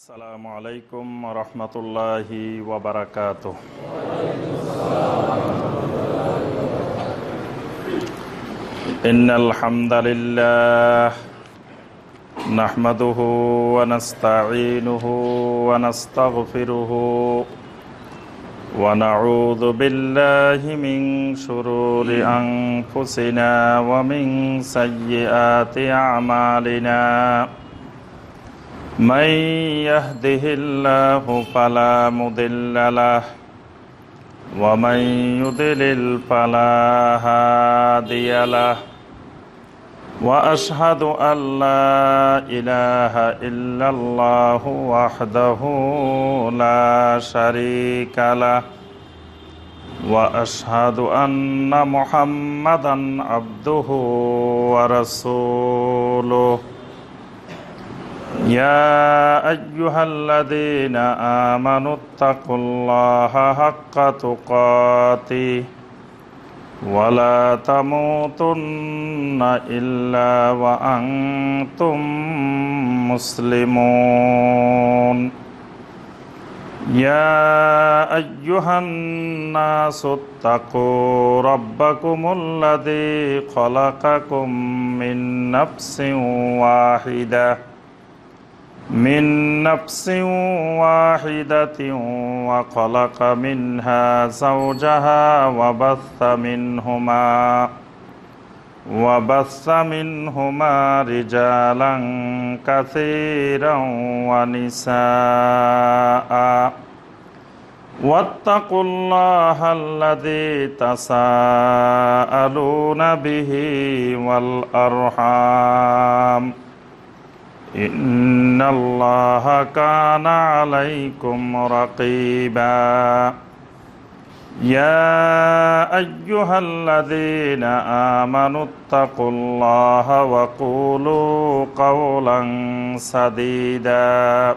আসসালামু আলাইকুম রহমতুল্লাহি ওয়াবারাকাতুহ। ইন্নাল হামদালিল্লাহ নাহমাদুহু ওয়া নাস্তাঈনুহু ওয়া নাস্তাগফিরুহু ওয়া নাউযু বিল্লাহি মিন শুরুরি আনফুসিনা ওয়া মিন সাইয়্যিআতি আমালিনা। من يهده الله فلا مضل له ومن يضلل فلا هادي له وأشهد أن لا إله إلا الله وحده لا شريك له وأشهد أن محمدا عبده ورسوله يا أيها الذين آمنوا اتقوا الله حق تقاته ولا تموتن إلا وأنتم مسلمون يا أيها الناس اتقوا ربكم الذي خلقكم من نفس واحدة وخلق منها زوجها وبث منهما رجالا كثيرا ونساء واتقوا الله الذي تساءلون به والأرحام إن الله كان عليكم رقيبا يا أيها الذين آمنوا اتقوا الله وقولوا قولا سديدا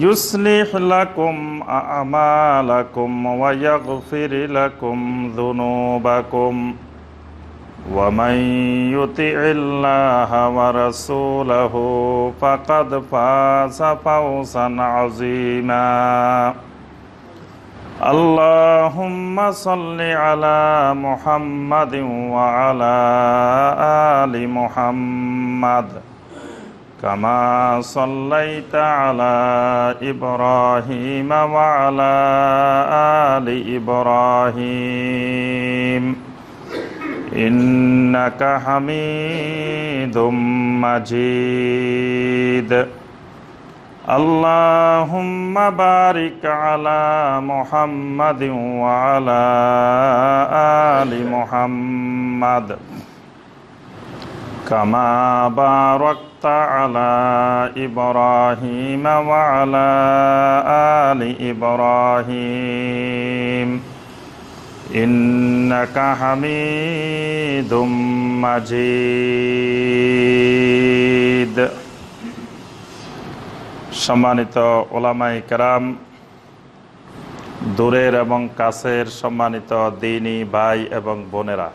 يصلح لكم أعمالكم ويغفر لكم ذنوبكم ومن يطع الله ورسوله فقد فاز فوزا عظيما اللهم صل على محمد وعلى آل محمد كما صليت على إبراهيم وعلى آل إبراهيم إنك حميد مجيد اللهم بارك على محمد وعلى آل محمد كما باركت على إبراهيم وعلى آل إبراهيم إنك حميد مجيد। সম্মানিত ওলামায়ে কেরাম, দূরের এবং কাছের সম্মানিত দ্বীনী ভাই এবং বোনেরা,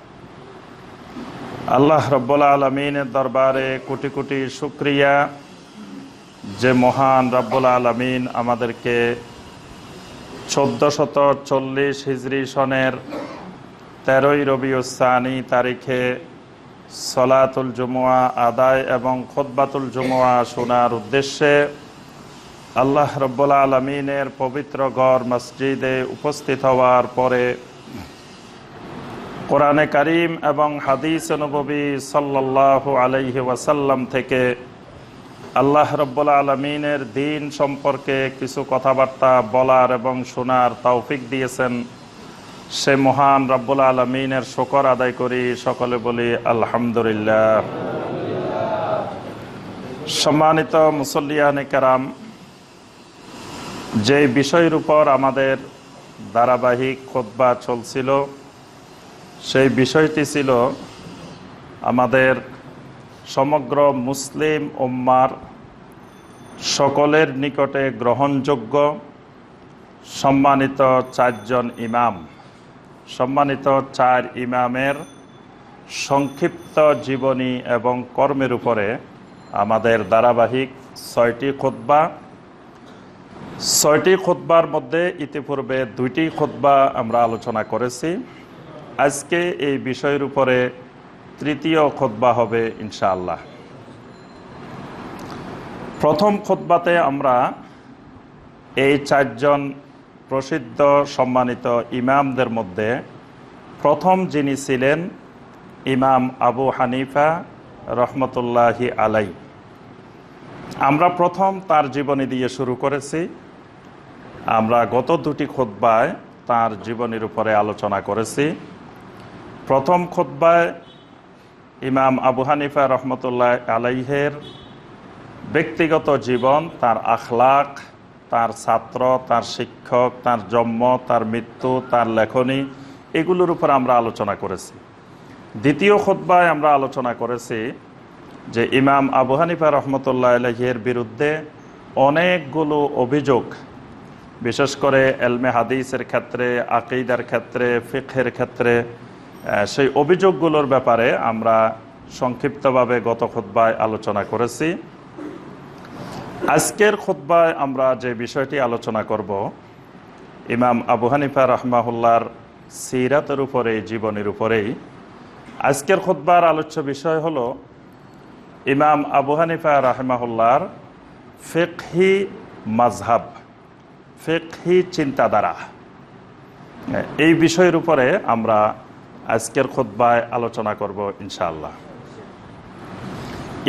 আল্লাহ রাব্বুল আলামিনের দরবারে কোটি কোটি শুকরিয়া যে মহান রাব্বুল আলামিন আমাদেরকে 1440 হিজরি সনের 13ই রবিউস সানি তারিখে সলাতুল জুমুয়া আদায় এবং খুতবাতুল জুমুয়া শোনার উদ্দেশ্যে আল্লাহ রাব্বুল আলামিনের পবিত্র ঘর মসজিদে উপস্থিত হওয়ার পরে কোরআনে কারীম এবং হাদিস নববী সাল্লাল্লাহু আলাইহি ওয়াসাল্লাম থেকে আল্লাহ রাব্বুল আলামিনের দ্বীন সম্পর্কে কিছু কথাবার্তা বলার এবং শোনার তৌফিক দিয়েছেন, সে মহান রাব্বুল আলামিনের শুকর আদায় করি। সকলে বলি আলহামদুলিল্লাহ। সম্মানিত মুসল্লিয়ানে কেরাম, যে বিষয়ের উপর আমাদের ধারাবাহিক খুতবা চলছিল সেই বিষয়টি ছিল আমাদের সমগ্র মুসলিম উম্মার সকলের নিকটে গ্রহণযোগ্য সম্মানিত 4 জন ইমাম, সম্মানিত 4 ইমামের সংক্ষিপ্ত জীবনী এবং কর্মের উপরে আমাদের ধারাবাহিক 6টি খুতবা ছয়টি খুতবার মধ্যে ইতিপূর্বে দুইটি খুতবা আমরা আলোচনা করেছি। আজকে এই বিষয়ের উপরে তৃতীয় খুতবা হবে ইনশাআল্লাহ। প্রথম খুতবাতে আমরা এই চারজন প্রসিদ্ধ সম্মানিত ইমামদের মধ্যে প্রথম যিনি ছিলেন ইমাম আবু হানিফা রহমতুল্লাহি আলাই, আমরা প্রথম তার জীবনী দিয়ে শুরু করেছি। আমরা গত দুটি খুতবায় তার জীবনীর উপরে আলোচনা করেছি। প্রথম খুতবায় ইমাম আবু হানিফা রহমতুল্লাহ আলাইহের ব্যক্তিগত জীবন, তার আখলাক, তার ছাত্র, তার শিক্ষক, তার জন্ম, তার মৃত্যু, তার লেখনী, এগুলোর উপর আমরা আলোচনা করেছি। দ্বিতীয় খুতবায় আমরা আলোচনা করেছি যে ইমাম আবু হানিফা রহমতুল্লাহ আলাইহের বিরুদ্ধে অনেকগুলো অভিযোগ, বিশেষ করে এলমে হাদিসের ক্ষেত্রে, আকিদার ক্ষেত্রে, ফিকহের ক্ষেত্রে, সেই অভিযোগগুলোর ব্যাপারে আমরা সংক্ষিপ্তভাবে গত খুতবায় আলোচনা করেছি। আজকের খুতবায় আমরা যে বিষয়টি আলোচনা করব, ইমাম আবু হানিফা রাহমাহুল্লাহর সিরাতের উপরে, জীবনের উপরেই। আজকের খুতবার আলোচ্য বিষয় হলো ইমাম আবু হানিফা রাহমাহুল্লাহর ফিকহি মাযহাব, ফিকহি চিন্তাধারা। এই বিষয়ের উপরে আমরা আজকের খুতবায় আলোচনা করব ইনশাআল্লাহ।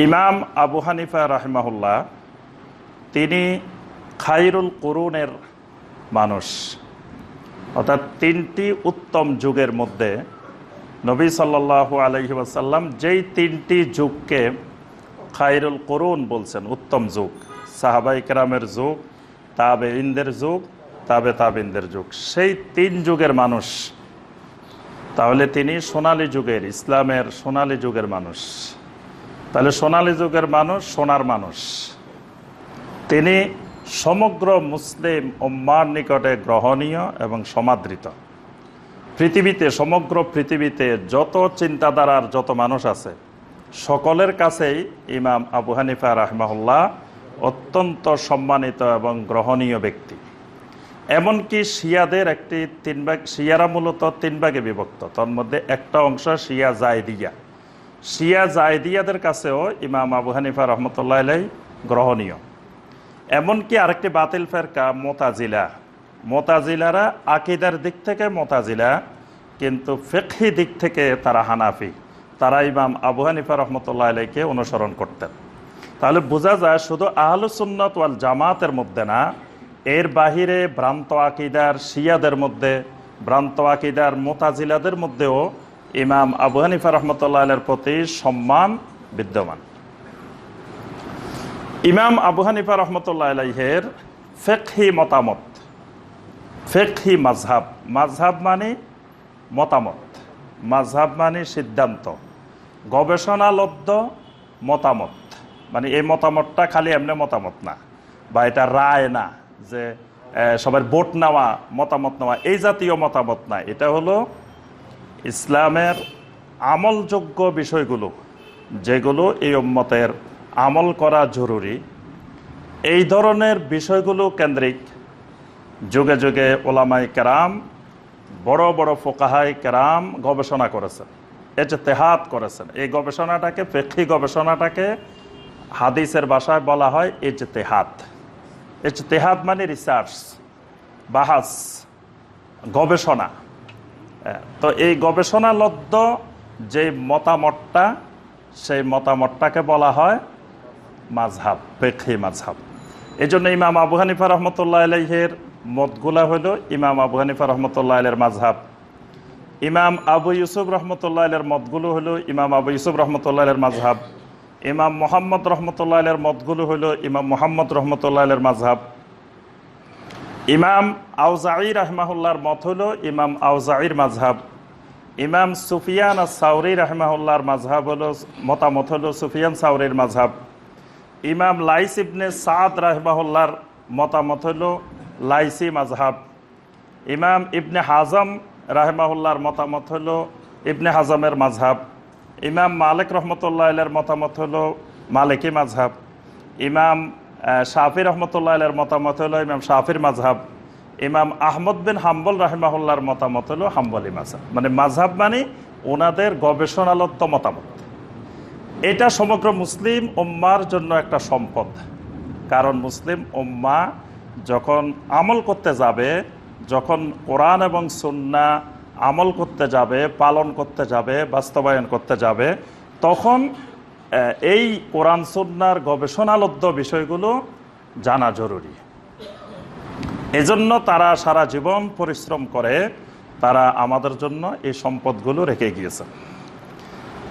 ইমাম আবু হানিফা রাহমাহুল্লাহ তিনি খায়রুল কুরুনের মানুষ, অর্থাৎ তিনটি উত্তম যুগের মধ্যে নবী সাল্লাল্লাহু আলাইহি ওয়াসাল্লাম যেই তিনটি যুগকে খায়রুল কুরুন বলছেন, উত্তম যুগ, সাহাবায়ে কেরামের যুগ, তাবেঈনদের যুগ, তাবেঈনদের যুগ, সেই তিন যুগের মানুষ। তাহলে তিনি সোনালী যুগের, ইসলামের সোনালী যুগের মানুষ। তাহলে সোনালী যুগের মানুষ, সোনার মানুষ। তিনি সমগ্র মুসলিম উম্মার নিকটে গ্রহণীয় এবং সমাদৃত। পৃথিবীতে, সমগ্র পৃথিবীতে যত চিন্তাধারার যত মানুষ আছে, সকলের কাছেই ইমাম আবু হানিফা রাহমাহুল্লাহ অত্যন্ত সম্মানিত এবং গ্রহণীয় ব্যক্তি। এমনকি শিয়াদের একটি তিন ভাগ, শিয়ারা মূলত তিন ভাগে বিভক্ত, তার মধ্যে একটা অংশ শিয়া জায়দিয়া। শিয়া জায়দিয়াদের কাছেও ইমাম আবু হানিফা রহমতুল্লাহ আলাইহি গ্রহণীয়। এমনকি আরেকটি বাতিল ফেরকা মুতাজিলা। মুতাজিলারা আকিদার দিক থেকে মুতাজিলা, কিন্তু ফিকহি দিক থেকে তারা হানাফি। তারা ইমাম আবু হানিফা রহমতুল্লাহ আলাইহিকে অনুসরণ করতেন। তাহলে বোঝা যায় শুধু আহলুস সুন্নাত ওয়াল জামাতের মধ্যে না, এর বাহিরে ভ্রান্ত আকিদার শিয়াদের মধ্যে, ভ্রান্ত আকিদার মুতাজিলাদের মধ্যেও ইমাম আবু হানিফা রহমতুল্লাহ আলাইহির প্রতি সম্মান বিদ্যমান। ইমাম আবু হানিফা রহমতুল্লাহ আলাইহির ফিকহি মতামত, ফিকহি মাযহাব, মাযহাব মানে মতামত, মাযহাব মানে সিদ্ধান্ত, গবেষণালব্ধ মতামত। মানে এই মতামতটা খালি এমনি মতামত না, বা এটা রায় না যে সবার ভোট নেওয়া, মতামত নেওয়া, এই জাতীয় মতামত না। এটা হলো ইসলামের আমলযোগ্য বিষয়গুলো, যেগুলো এই উম্মতের আমল করা জরুরি, এই ধরনের বিষয়গুলো কেন্দ্রিক যুগে যুগে ওলামায়ে কেরাম, বড় বড় ফুকাহায়ে কেরাম গবেষণা করেছেন, ইজতিহাদ করেছেন। এই গবেষণাটাকে, ফিকহি গবেষণাটাকে হাদিসের ভাষায় বলা হয় ইজতিহাদ। ইজতিহাদ মানে রিসার্চ, বাহাস, গবেষণা। তো এই গবেষণালব্ধ যে মতামতটা, সেই মতামতটাকে বলা হয় মাযহাব, ফিকহি মাযহাব। এই জন্য ইমাম আবু হানিফা রহমতুল্লাহ আলাইহির মতগুলা হলো ইমাম আবু হানিফা রহমতুল্লাহ আলাইহির মাযহাব। ইমাম আবু ইউসুফ রহমতুল্লাহ আলাইহির মতগুলো হলো ইমাম আবু ইউসুফ রহমতুল্লাহ আলাইহির মাযহাব। ইমাম মুহাম্মদ রহমতুল্লাহ আলাইহির মতগুলো হলো ইমাম মুহাম্মদ রহমতুল্লাহ আলাইহির মাযহাব। ইমাম আউজাঈ রাহমাহুল্লাহর মত হলো ইমাম আউজাঈর মাযহাব। ইমাম সুফিয়ান আস-সাওরী রাহমাহুল্লাহর মাযহাব হলো, মতামত হলো সুফিয়ান সাওরীর মাযহাব। ইমাম লাইস ইবনে সাদ রাহমাহুল্লাহর মতামত হলো লাইসি মাযহাব। ইমাম ইবনে হাজম রাহমাহুল্লাহর মতামত হলো ইবনে হাজমের মাযহাব। ইমাম মালিক রহমতুল্লাহ আলাইহির মতামত হলো মালিকি মাযহাব। ইমাম শাফি রহমতুল্লাহ আলাইহির মতামত হলো ইমাম শাফির মাযহাব, ইমাম আহমদ বিন হাম্বল রাহিমাহুল্লাহর মতামত হলো হাম্বলি মাযহাব। মানে মাযহাব মানে ওনাদের গবেষণালব্ধ মতামত। এটা সমগ্র মুসলিম উম্মার জন্য একটা সম্পদ, কারণ মুসলিম উম্মা যখন আমল করতে যাবে, যখন কোরআন এবং সুন্নাহ আমল করতে যাবে, পালন করতে যাবে, বাস্তবায়ন করতে যাবে, তখন এই কোরআন সুন্নাহর গবেষণালব্ধ বিষয়গুলো জানা জরুরি। এজন্য তারা সারা জীবন পরিশ্রম করে তারা আমাদের জন্য এই সম্পদগুলো রেখে গিয়েছে।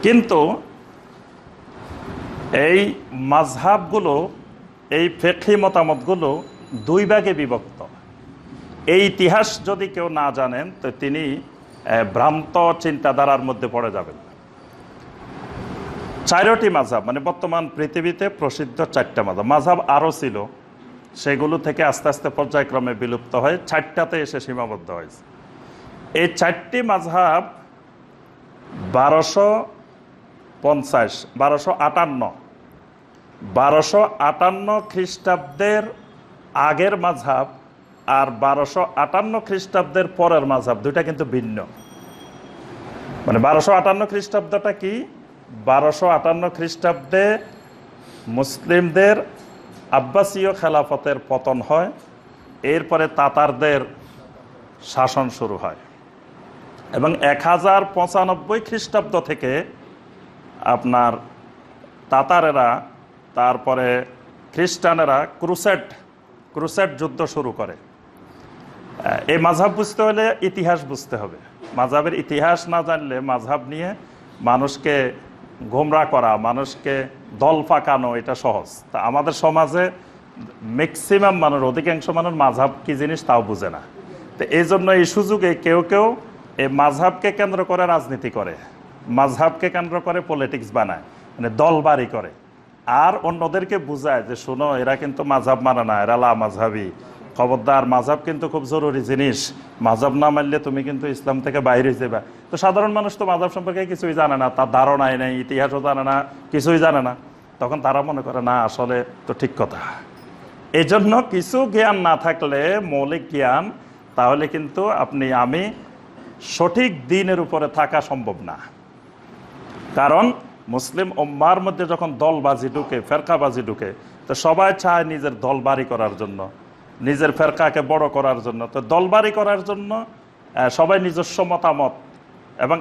কিন্তু এই মাযহাবগুলো, এই ফিকহি মতামতগুলো দুই ভাগে বিভক্ত। এই ইতিহাস যদি কেউ না জানেন তো তিনি ভ্রান্ত চিন্তাধারার মধ্যে পড়ে যাবেন। 4টি মাযহাব, মানে বর্তমান পৃথিবীতে প্রসিদ্ধ 4টা মাযহাব। মাযহাব আরও ছিল, সেগুলো থেকে আস্তে আস্তে পর্যায়ক্রমে বিলুপ্ত হয়, 4টাতে এসে সীমাবদ্ধ হয়েছে। এই 4টি মাযহাব 1258 খ্রিস্টাব্দের আগের মাযহাব আর 1258 খ্রিস্টাব্দের পরের মাযহাব, দুইটা কিন্তু ভিন্ন। মানে 1258 খ্রিস্টাব্দটা কি? 1258 খ্রিস্টাব্দে মুসলিমদের আব্বাসীয় খেলাফতের পতন হয়, এরপরে তাতারদের শাসন শুরু হয়, এবং 1095 খ্রিস্টাব্দ থেকে আপনার তাতারেরা, তারপরে খ্রিস্টানেরা ক্রুসেড যুদ্ধ শুরু করে। এই মাযহাব বুঝতে হলে ইতিহাস বুঝতে হবে। মাযহাবের ইতিহাস না জানলে মাযহাব নিয়ে মানুষকে গোমরা করা, মানুষকে দল পাকানো এটা সহজ। তা আমাদের সমাজে ম্যাক্সিমাম মানুষ, অধিকাংশ মানুষ মাযহাব কি জিনিস তাও বুঝে না। তো এই জন্য এই সুযোগে কেউ কেউ এই মাযহাবকে কেন্দ্র করে রাজনীতি করে, মাযহাবকে কেন্দ্র করে পলিটিক্স বানায়, মানে দলবাড়ি করে, আর অন্যদেরকে বুঝায় যে শোনো এরা কিন্তু মাযহাব মানে না, এরা লা মাযহাবি, খবরদার মাযহাব কিন্তু খুব জরুরি জিনিস, মাযহাব না মানলে তুমি কিন্তু ইসলাম থেকে বাইরে যাবে। তো সাধারণ মানুষ তো মাযহাব সম্পর্কে কিছুই জানে না, তার ধারণাই নেই, ইতিহাসও জানে না, কিছুই জানে না। তখন তারা মনে করে না আসলে তো ঠিক কথা। এই জন্য কিছু জ্ঞান না থাকলে, মৌলিক জ্ঞান, তাহলে কিন্তু আমি সঠিক দ্বীনের উপরে থাকা সম্ভব না। কারণ মুসলিম উম্মার মধ্যে যখন দলবাজি ঢুকে, ফেরকাবাজি ঢুকে, তো সবাই চায় নিজের দলবাড়ি করার জন্য, নিজের ফেরকাকে বড় করার জন্য। তো দলবাড়ি করার জন্য সবাই নিজস্ব মতামত এবং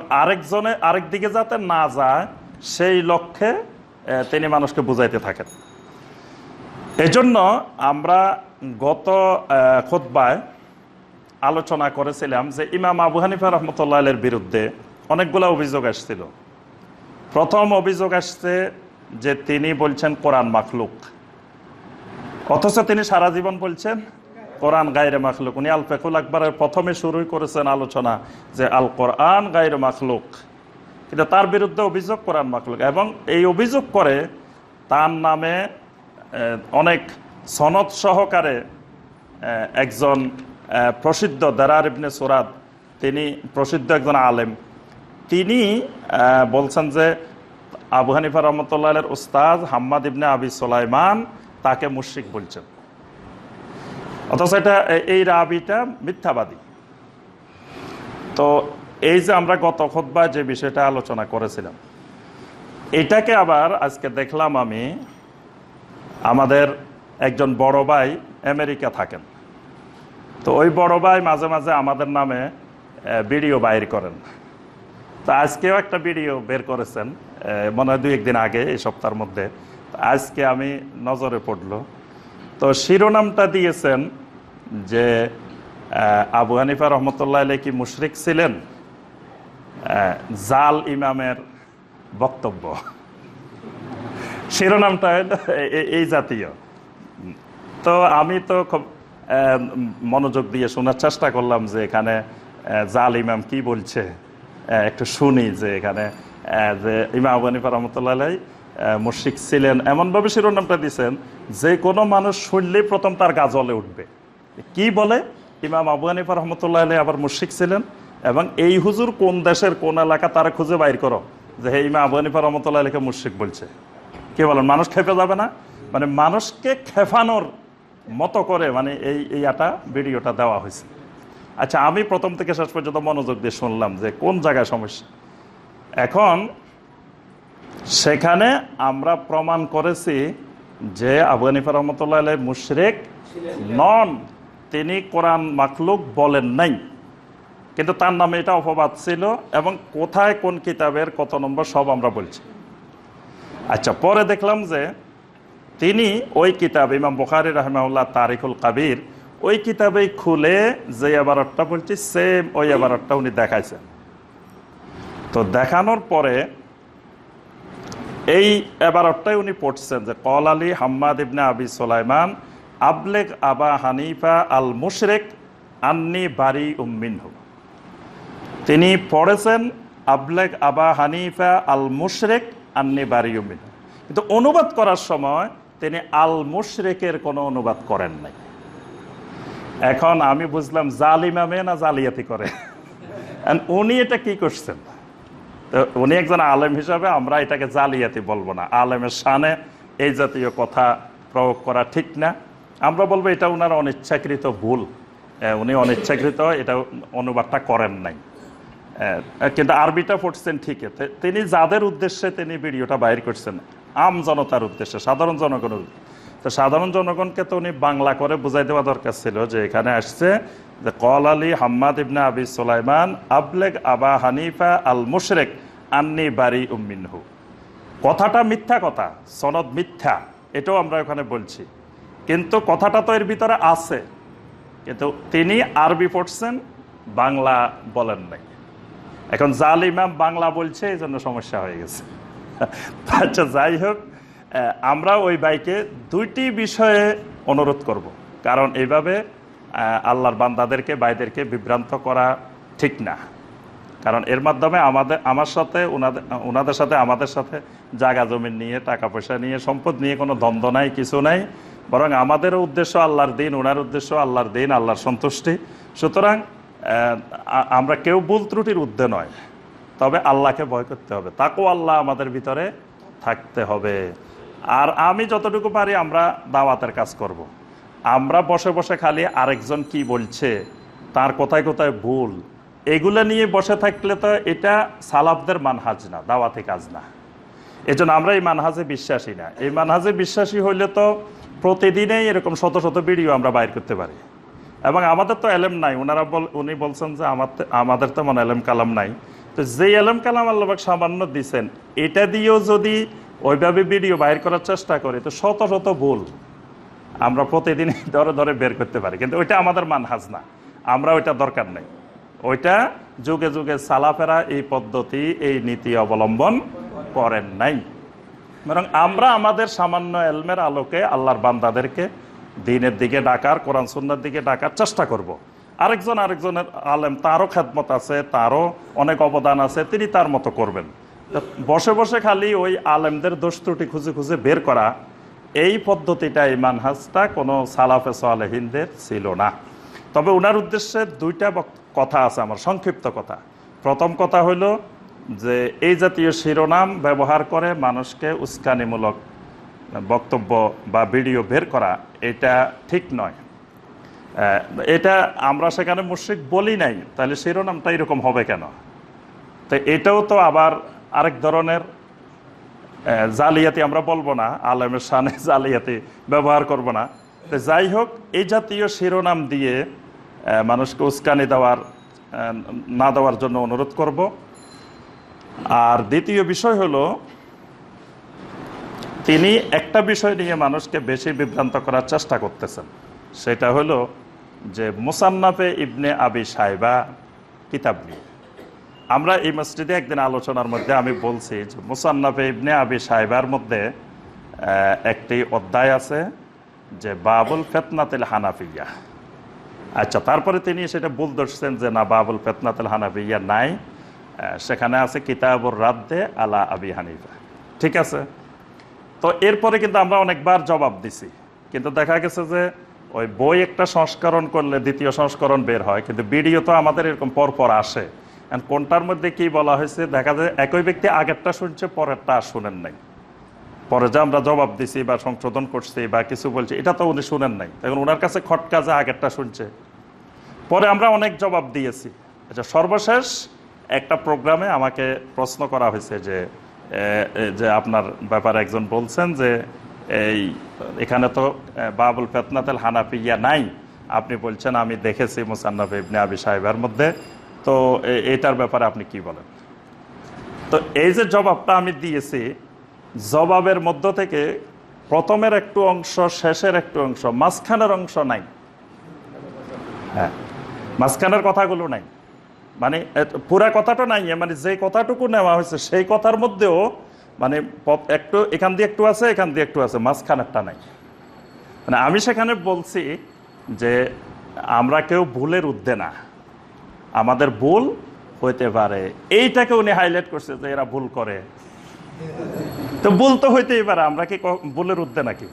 আরেক দিকে যাতে না যায় সেই লক্ষ্যে তিনি মানুষকে বুঝাইতে থাকেন। এজন্য আমরা গত খুতবায় আলোচনা করেছিলাম যে ইমাম আবু হানিফা রহমতুল্লাহ আলাইহির বিরুদ্ধে অনেকগুলো অভিযোগ আসছিল। প্রথম অভিযোগ আসছে যে তিনি বলছেন কোরআন মাখলুক, অথচ তিনি সারা জীবন বলছেন কোরআন গায়রে মাখলুক। উনি আল ফিকহুল আকবরের প্রথমে শুরুই করেছেন আলোচনা যে আল কোরআন গায়রে মাখলুক, কিন্তু তার বিরুদ্ধে অভিযোগ কোরআন মাখলুক, এবং এই অভিযোগ করে তার নামে অনেক সনদ সহকারে একজন প্রসিদ্ধ দারার ইবনে সুরাদ, তিনি প্রসিদ্ধ একজন আলেম, তিনি বলছেন যে আবু হানিফা রহমতুল্লাহ আলাইহির উস্তাদ হাম্মাদ ইবনে আবি সুলাইমান তাকে মুশরিক বলছেন, অথচ এই রাবিটা মিথ্যাবাদী। তো এই যে আমরা গত খুতবায় যে বিষয়টা আলোচনা করেছিলাম, এটাকে আবার আজকে দেখলাম আমি, আমাদের একজন বড় ভাই আমেরিকা থাকেন, তো ওই বড় ভাই মাঝে মাঝে আমাদের নামে ভিডিও বাইর করেন। তো আজকেও একটা ভিডিও বের করেছেন, মনে হয় 2-1 দিন আগে, এই সপ্তাহের মধ্যে। আজকে আমি নজরে পড়লো, তো শিরোনামটা দিয়েছেন যে আবু হানিফা রহমতুল্লাহ আলাইহি কি মুশরিক ছিলেন, জাল ইমামের বক্তব্য। শিরোনামটা এই জাতীয়। তো আমি তো খুব মনোযোগ দিয়ে শোনার চেষ্টা করলাম যে এখানে জাল ইমাম কি বলছে, একটু শুনি যে এখানে যে ইমাম আবু হানিফা রহমতুল্লাহ আলাইহি মুশরিক ছিলেন এমনভাবে শিরোনামটা দিয়েছেন যে কোনো মানুষ শুনলেই প্রথম তার গা জ্বলে উঠবে। কি বলে ইমাম আবু হানিফা রহমতুল্লাহ আলাইহি আবার মুশরিক ছিলেন, এবং এই হুজুর কোন দেশের কোন এলাকা তারা খুঁজে বাইর করো যে হে ইমাম আবু হানিফা রহমতুল্লাহ আলাইহিকে মুশরিক বলছে। কি বলেন, মানুষ খেপে যাবে না? মানে মানুষকে খেফানোর মতো করে মানে এইটা ভিডিওটা দেওয়া হয়েছে। আচ্ছা, আমি প্রথম থেকে শেষ পর্যন্ত মনোযোগ দিয়ে শুনলাম যে কোন জায়গায় সমস্যা। এখন সেখানে আমরা প্রমাণ করেছি যে আবু হানিফা রহমতুল্লাহ আলাইহি মুশরিক নন, তিনি কোরআন মাখলুক বলেন নাই, কিন্তু তার নামে এটা অপবাদ ছিল এবং কোথায় কোন কিতাবের কত নম্বর সব আমরা বলছি। আচ্ছা, পরে দেখলাম যে তিনি ওই কিতাব ইমাম বুখারী রাহিমাহুল্লাহ তারিখুল কাবির ওই কিতাবেই খুলে যে ইবারতটা বলছি সেম ওই ইবারতটা উনি দেখাইছেন। তো দেখানোর পরে এই ইবারতটাই উনি পড়ছেন যে ক্বাল আলী হাম্মাদ ইবনে আবি সুলাইমান আবলেগ আবা হানিফা আল মুশরিক আন্নি বারিউম মিনহু। তিনি পড়েছেন আবলেগ আবা হানিফা আল মুশরিক আন্নি বারিউম মিনহু, কিন্তু অনুবাদ করার সময় তিনি আল মুশরিকের কোনো অনুবাদ করেন নাই। এখন আমি বুঝলাম জালিমামে না জালিয়াতি করে। উনি এটা কি করছেন? তো উনি একজন আলেম হিসাবে আমরা এটাকে জালিয়াতি বলবো না, আলেমের শানে এই জাতীয় কথা প্রয়োগ করা ঠিক না। আমরা বলবো এটা ওনার অনিচ্ছাকৃত ভুল, উনি অনিচ্ছাকৃত এটা অনুবাদটা করেন নাই। কিন্তু আরবিটা পড়ছেন ঠিকই। তিনি যাদের উদ্দেশ্যে তিনি ভিডিওটা বাইর করছেন, আম জনতার উদ্দেশ্যে, সাধারণ জনগণের। তো সাধারণ জনগণকে তো উনি বাংলা করে বুঝাই দেওয়া দরকার ছিল যে এখানে আসছে যে ক্বাল আলী হাম্মাদ ইবনে আবি সুলাইমান আবলেগ আবা হানিফা আল মুশরিক আন্নি বারিউম মিনহু। কথাটা মিথ্যা কথা, সনদ মিথ্যা, এটাও আমরা ওখানে বলছি, কিন্তু কথাটা তো এর ভিতরে আছে। কিন্তু তিনি আরবি পড়ছেন, বাংলা বলেন নাই। এখন জাল ইমাম বাংলা বলছে, এই জন্য সমস্যা হয়ে গেছে। আচ্ছা, যাই হোক, আমরা ওই ভাইকে দুইটি বিষয়ে অনুরোধ করব, কারণ এইভাবে আল্লাহর বান্দাদেরকে ভাইদেরকে বিভ্রান্ত করা ঠিক না। কারণ এর মাধ্যমে আমার সাথে ওনাদের সাথে আমাদের সাথে জায়গা জমি নিয়ে, টাকা পয়সা নিয়ে, সম্পদ নিয়ে কোনো দ্বন্দ্ব নাই, কিছু নাই। বরং আমাদেরও উদ্দেশ্য আল্লাহর দিন, ওনার উদ্দেশ্য আল্লাহর দিন, আল্লাহর সন্তুষ্টি। সুতরাং আমরা কেউ ভুল ত্রুটির ঊর্ধ্বে নয়, তবে আল্লাহকে ভয় করতে হবে, তাকেও আল্লাহ আমাদের ভিতরে থাকতে হবে। আর আমি যতটুকু পারি আমরা দাওয়াতের কাজ করব। আমরা বসে বসে খালি আরেকজন কি বলছে, তার কোথায় কোথায় ভুল, এগুলো নিয়ে বসে থাকলে তো এটা সালাফদের মানহাজ না, দাওয়াতি কাজ না। এজন্য আমরা এই মানহাজে বিশ্বাসী না। এই মানহাজে বিশ্বাসী হইলে তো প্রতিদিনেই এরকম শত শত ভিডিও আমরা বাইর করতে পারি। এবং আমাদের তো এলেম নাই, উনি বলছেন যে আমাদের তো মনে এলেম কালাম নাই। তো যে এলেম কালাম আল্লাহ পাক সামান্য দিচ্ছেন, এটা দিয়েও যদি ওইভাবে ভিডিও বাইর করার চেষ্টা করি তো শত শত ভুল আমরা প্রতিদিন ধরে ধরে বের করতে পারি। কিন্তু ওইটা আমাদের মানহাজ না, আমরা ওইটা দরকার নেই। ওইটা যুগে যুগে সালাফেরা এই পদ্ধতি, এই নীতি অবলম্বন করেন নাই। বরং আমরা আমাদের সামান্য এলমের আলোকে আল্লাহর বান্দাদেরকে দিনের দিকে ডাকার, কোরআন সুন্নাহর দিকে ডাকার চেষ্টা করব। আরেকজনের আলেম, তারও খেদমত আছে, তারও অনেক অবদান আছে, তিনি তার মতো করবেন। বসে বসে খালি ওই আলেমদের দোষ ত্রুটি খুঁজে খুঁজে বের করা, এই পদ্ধতিটা, এই মানহাজটা কোনো সালাফে সালেহিনদের ছিল না। তবে ওনার উদ্দেশ্যে দুইটা কথা আছে আমার, সংক্ষিপ্ত কথা। প্রথম কথা হলো যে এই জাতীয় শিরোনাম ব্যবহার করে মানুষকে উস্কানিমূলক বক্তব্য বা ভিডিও বের করা, এটা ঠিক নয়। এটা আমরা সেখানে মুশরিক বলি নাই, তাহলে শিরোনামটা এরকম হবে কেন? তো এটাও তো আবার আরেক ধরনের জালিয়াতি। আমরা বলবো না আলেমের শানে জালিয়াতি ব্যবহার করব না। তো যাই হোক, এই জাতীয় শিরোনাম দিয়ে মানুষকে উস্কানি না দেওয়ার জন্য অনুরোধ করব। আর দ্বিতীয় বিষয় হলো, তিনি একটা বিষয় নিয়ে মানুষকে বেশি বিভ্রান্ত করার চেষ্টা করতেছেন। সেটা হলো যে মুসান্নাফে ইবনে আবি শাইবা কিতাব নিয়ে। আমরা এই মসজিদে একদিন আলোচনার মধ্যে আমি বলছি যে মুসান্নাফে ইবনে আবি শাইবার মধ্যে একটি অধ্যায় আছে যে বাবুল ফিতনাতুল হানাফিয়া। আচ্ছা, তারপরে তিনি সেটা ভুল ধরছেন যে না, বাবুল ফিতনাতুল হানাফিয়া নাই, সেখানে আছে কিতাবুর রাদ্দে আলা আবি হানিফা। ঠিক আছে, তো এরপরে কিন্তু আমরা অনেকবার জবাব দিছি, কিন্তু দেখা গেছে যে ওই বই একটা সংস্করণ করলে দ্বিতীয় সংস্করণ বের হয়, কিন্তু ভিডিও তো আমাদের এরকম পরপর আসে। কোনটার মধ্যে কি বলা হয়েছে দেখা যায় একই ব্যক্তি আগেরটা শুনছে, পরেরটা আর শুনেন নাই। পরে যে আমরা জবাব দিছি বা সংশোধন করছি বা কিছু বলছি, এটা তো উনি শুনেন নাই। এখন ওনার কাছে খটকা যে আগেরটা শুনছে, পরে আমরা অনেক জবাব দিয়েছি। আচ্ছা, সর্বশেষ একটা প্রোগ্রামে আমাকে প্রশ্ন করা হয়েছে যে আপনার ব্যাপারে একজন বলছেন যে এখানে তো বাবুল ফিতনাতুল হানাফিয়া নাই, আপনি বলছেন আমি দেখেছি মুসান্নাফ ইবনে আবি শাইবার মধ্যে, তো এটার ব্যাপারে আপনি কি বলেন? তো এই যে জবাবটা আমি দিয়েছি, জবাবের মধ্য থেকে প্রথমের একটু অংশ, শেষের একটু অংশ, মাঝখানের অংশ নাই। হ্যাঁ, মাঝখানের কথাগুলো নাই, মানে পুরা কথাটা নাই, মানে যে কথাটুকু নেওয়া হয়েছে সেই কথার মধ্যেও মানে একটু এখান দিয়ে একটু আছে, এখান দিয়ে একটু আছে, মাঝখানেরটা নাই। মানে আমি সেখানে বলছি যে আমরা কেউ ভুলের ঊর্ধ্বে না, আমাদের ভুল হইতে পারে, এইটাকে উনি হাইলাইট করছে যে এরা ভুল করে। তো ভুল তো হইতেই পারে, আমরা কি ভুলের ঊর্ধ্বে নাকি?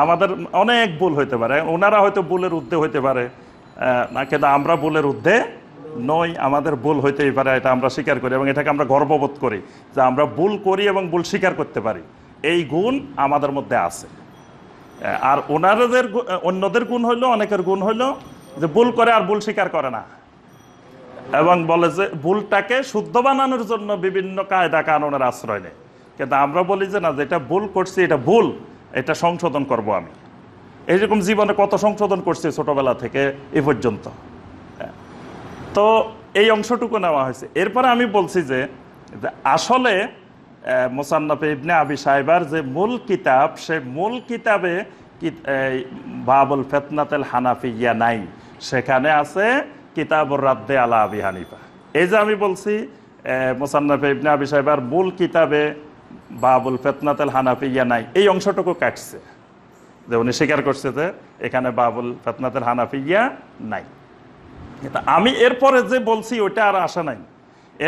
আমাদের অনেক ভুল হইতে পারে, ওনারা হয়তো ভুলের ঊর্ধ্বে হইতে পারে না, কিন্তু আমরা ভুলের ঊর্ধ্বে নই, আমাদের ভুল হইতেই পারে, এটা আমরা স্বীকার করি এবং এটাকে আমরা গর্ববোধ করি যে আমরা ভুল করি এবং ভুল স্বীকার করতে পারি, এই গুণ আমাদের মধ্যে আছে। আর ওনাদের অন্যদের গুণ হইলো, অনেকের গুণ হইলো যে ভুল করে আর ভুল স্বীকার করে না, এবং বলে যে ভুলটাকে শুদ্ধ বানানোর জন্য বিভিন্ন কায়দা কানুনের আশ্রয় নেয়। কিন্তু আমরা বলি যে না, যেটা ভুল করছি এটা ভুল, এটা সংশোধন করব আমি। এইরকম জীবনে কত সংশোধন করছি ছোটবেলা থেকে এ পর্যন্ত। তো এই অংশটুকু নেওয়া হয়েছে। এরপরে আমি বলছি যে আসলে মুসান্নাফ ইবনে আবি শাইবার যে মূল কিতাব, সে মূল কিতাবে বাবুল ফিতনাতুল হানাফিয়া নাই, সেখানে আছে কিতাবুর রাদ্দে আলা আবি হানিফা। এই যে আমি বলছি মুসান্নাফ ইবনে আবি শাইবার মূল কিতাবে বাবুল ফিতনাতুল হানাফিয়া নাই, এই অংশটুকু কাটছে, যে উনি স্বীকার করছে যে এখানে বাবুল ফিতনাতুল হানাফিয়া নাই। কিন্তু আমি এরপরে যে বলছি ওইটা আর আসে নাই।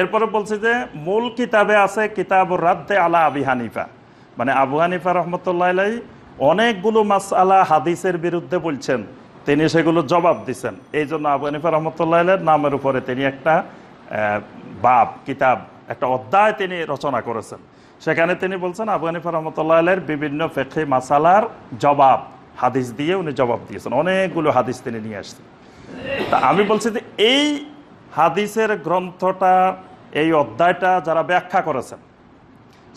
এরপরে বলছি যে মূল কিতাবে আছে কিতাবুর রাদ্দে আলা আবি হানিফা, মানে আবু হানিফা রহমতুল্লাহ আলাইহি অনেকগুলো মাসআলা হাদিসের বিরুদ্ধে বলছেন, তিনি সেগুলো জবাব দিচ্ছেন। এই জন্য আবু হানিফা রহমতুল্লাহ আলাইহির নামের উপরে তিনি একটা বাব, কিতাব, একটা অধ্যায় তিনি রচনা করেছেন। সেখানে তিনি বলছেন আবু হানিফা রহমতুল্লাহ আলাইহির বিভিন্ন ফিকহি মাসালার জবাব হাদিস দিয়ে উনি জবাব দিয়েছেন, অনেকগুলো হাদিস তিনি নিয়ে আসছেন। তা আমি বলছি যে এই হাদিসের গ্রন্থটা, এই অধ্যায়টা যারা ব্যাখ্যা করেছেন,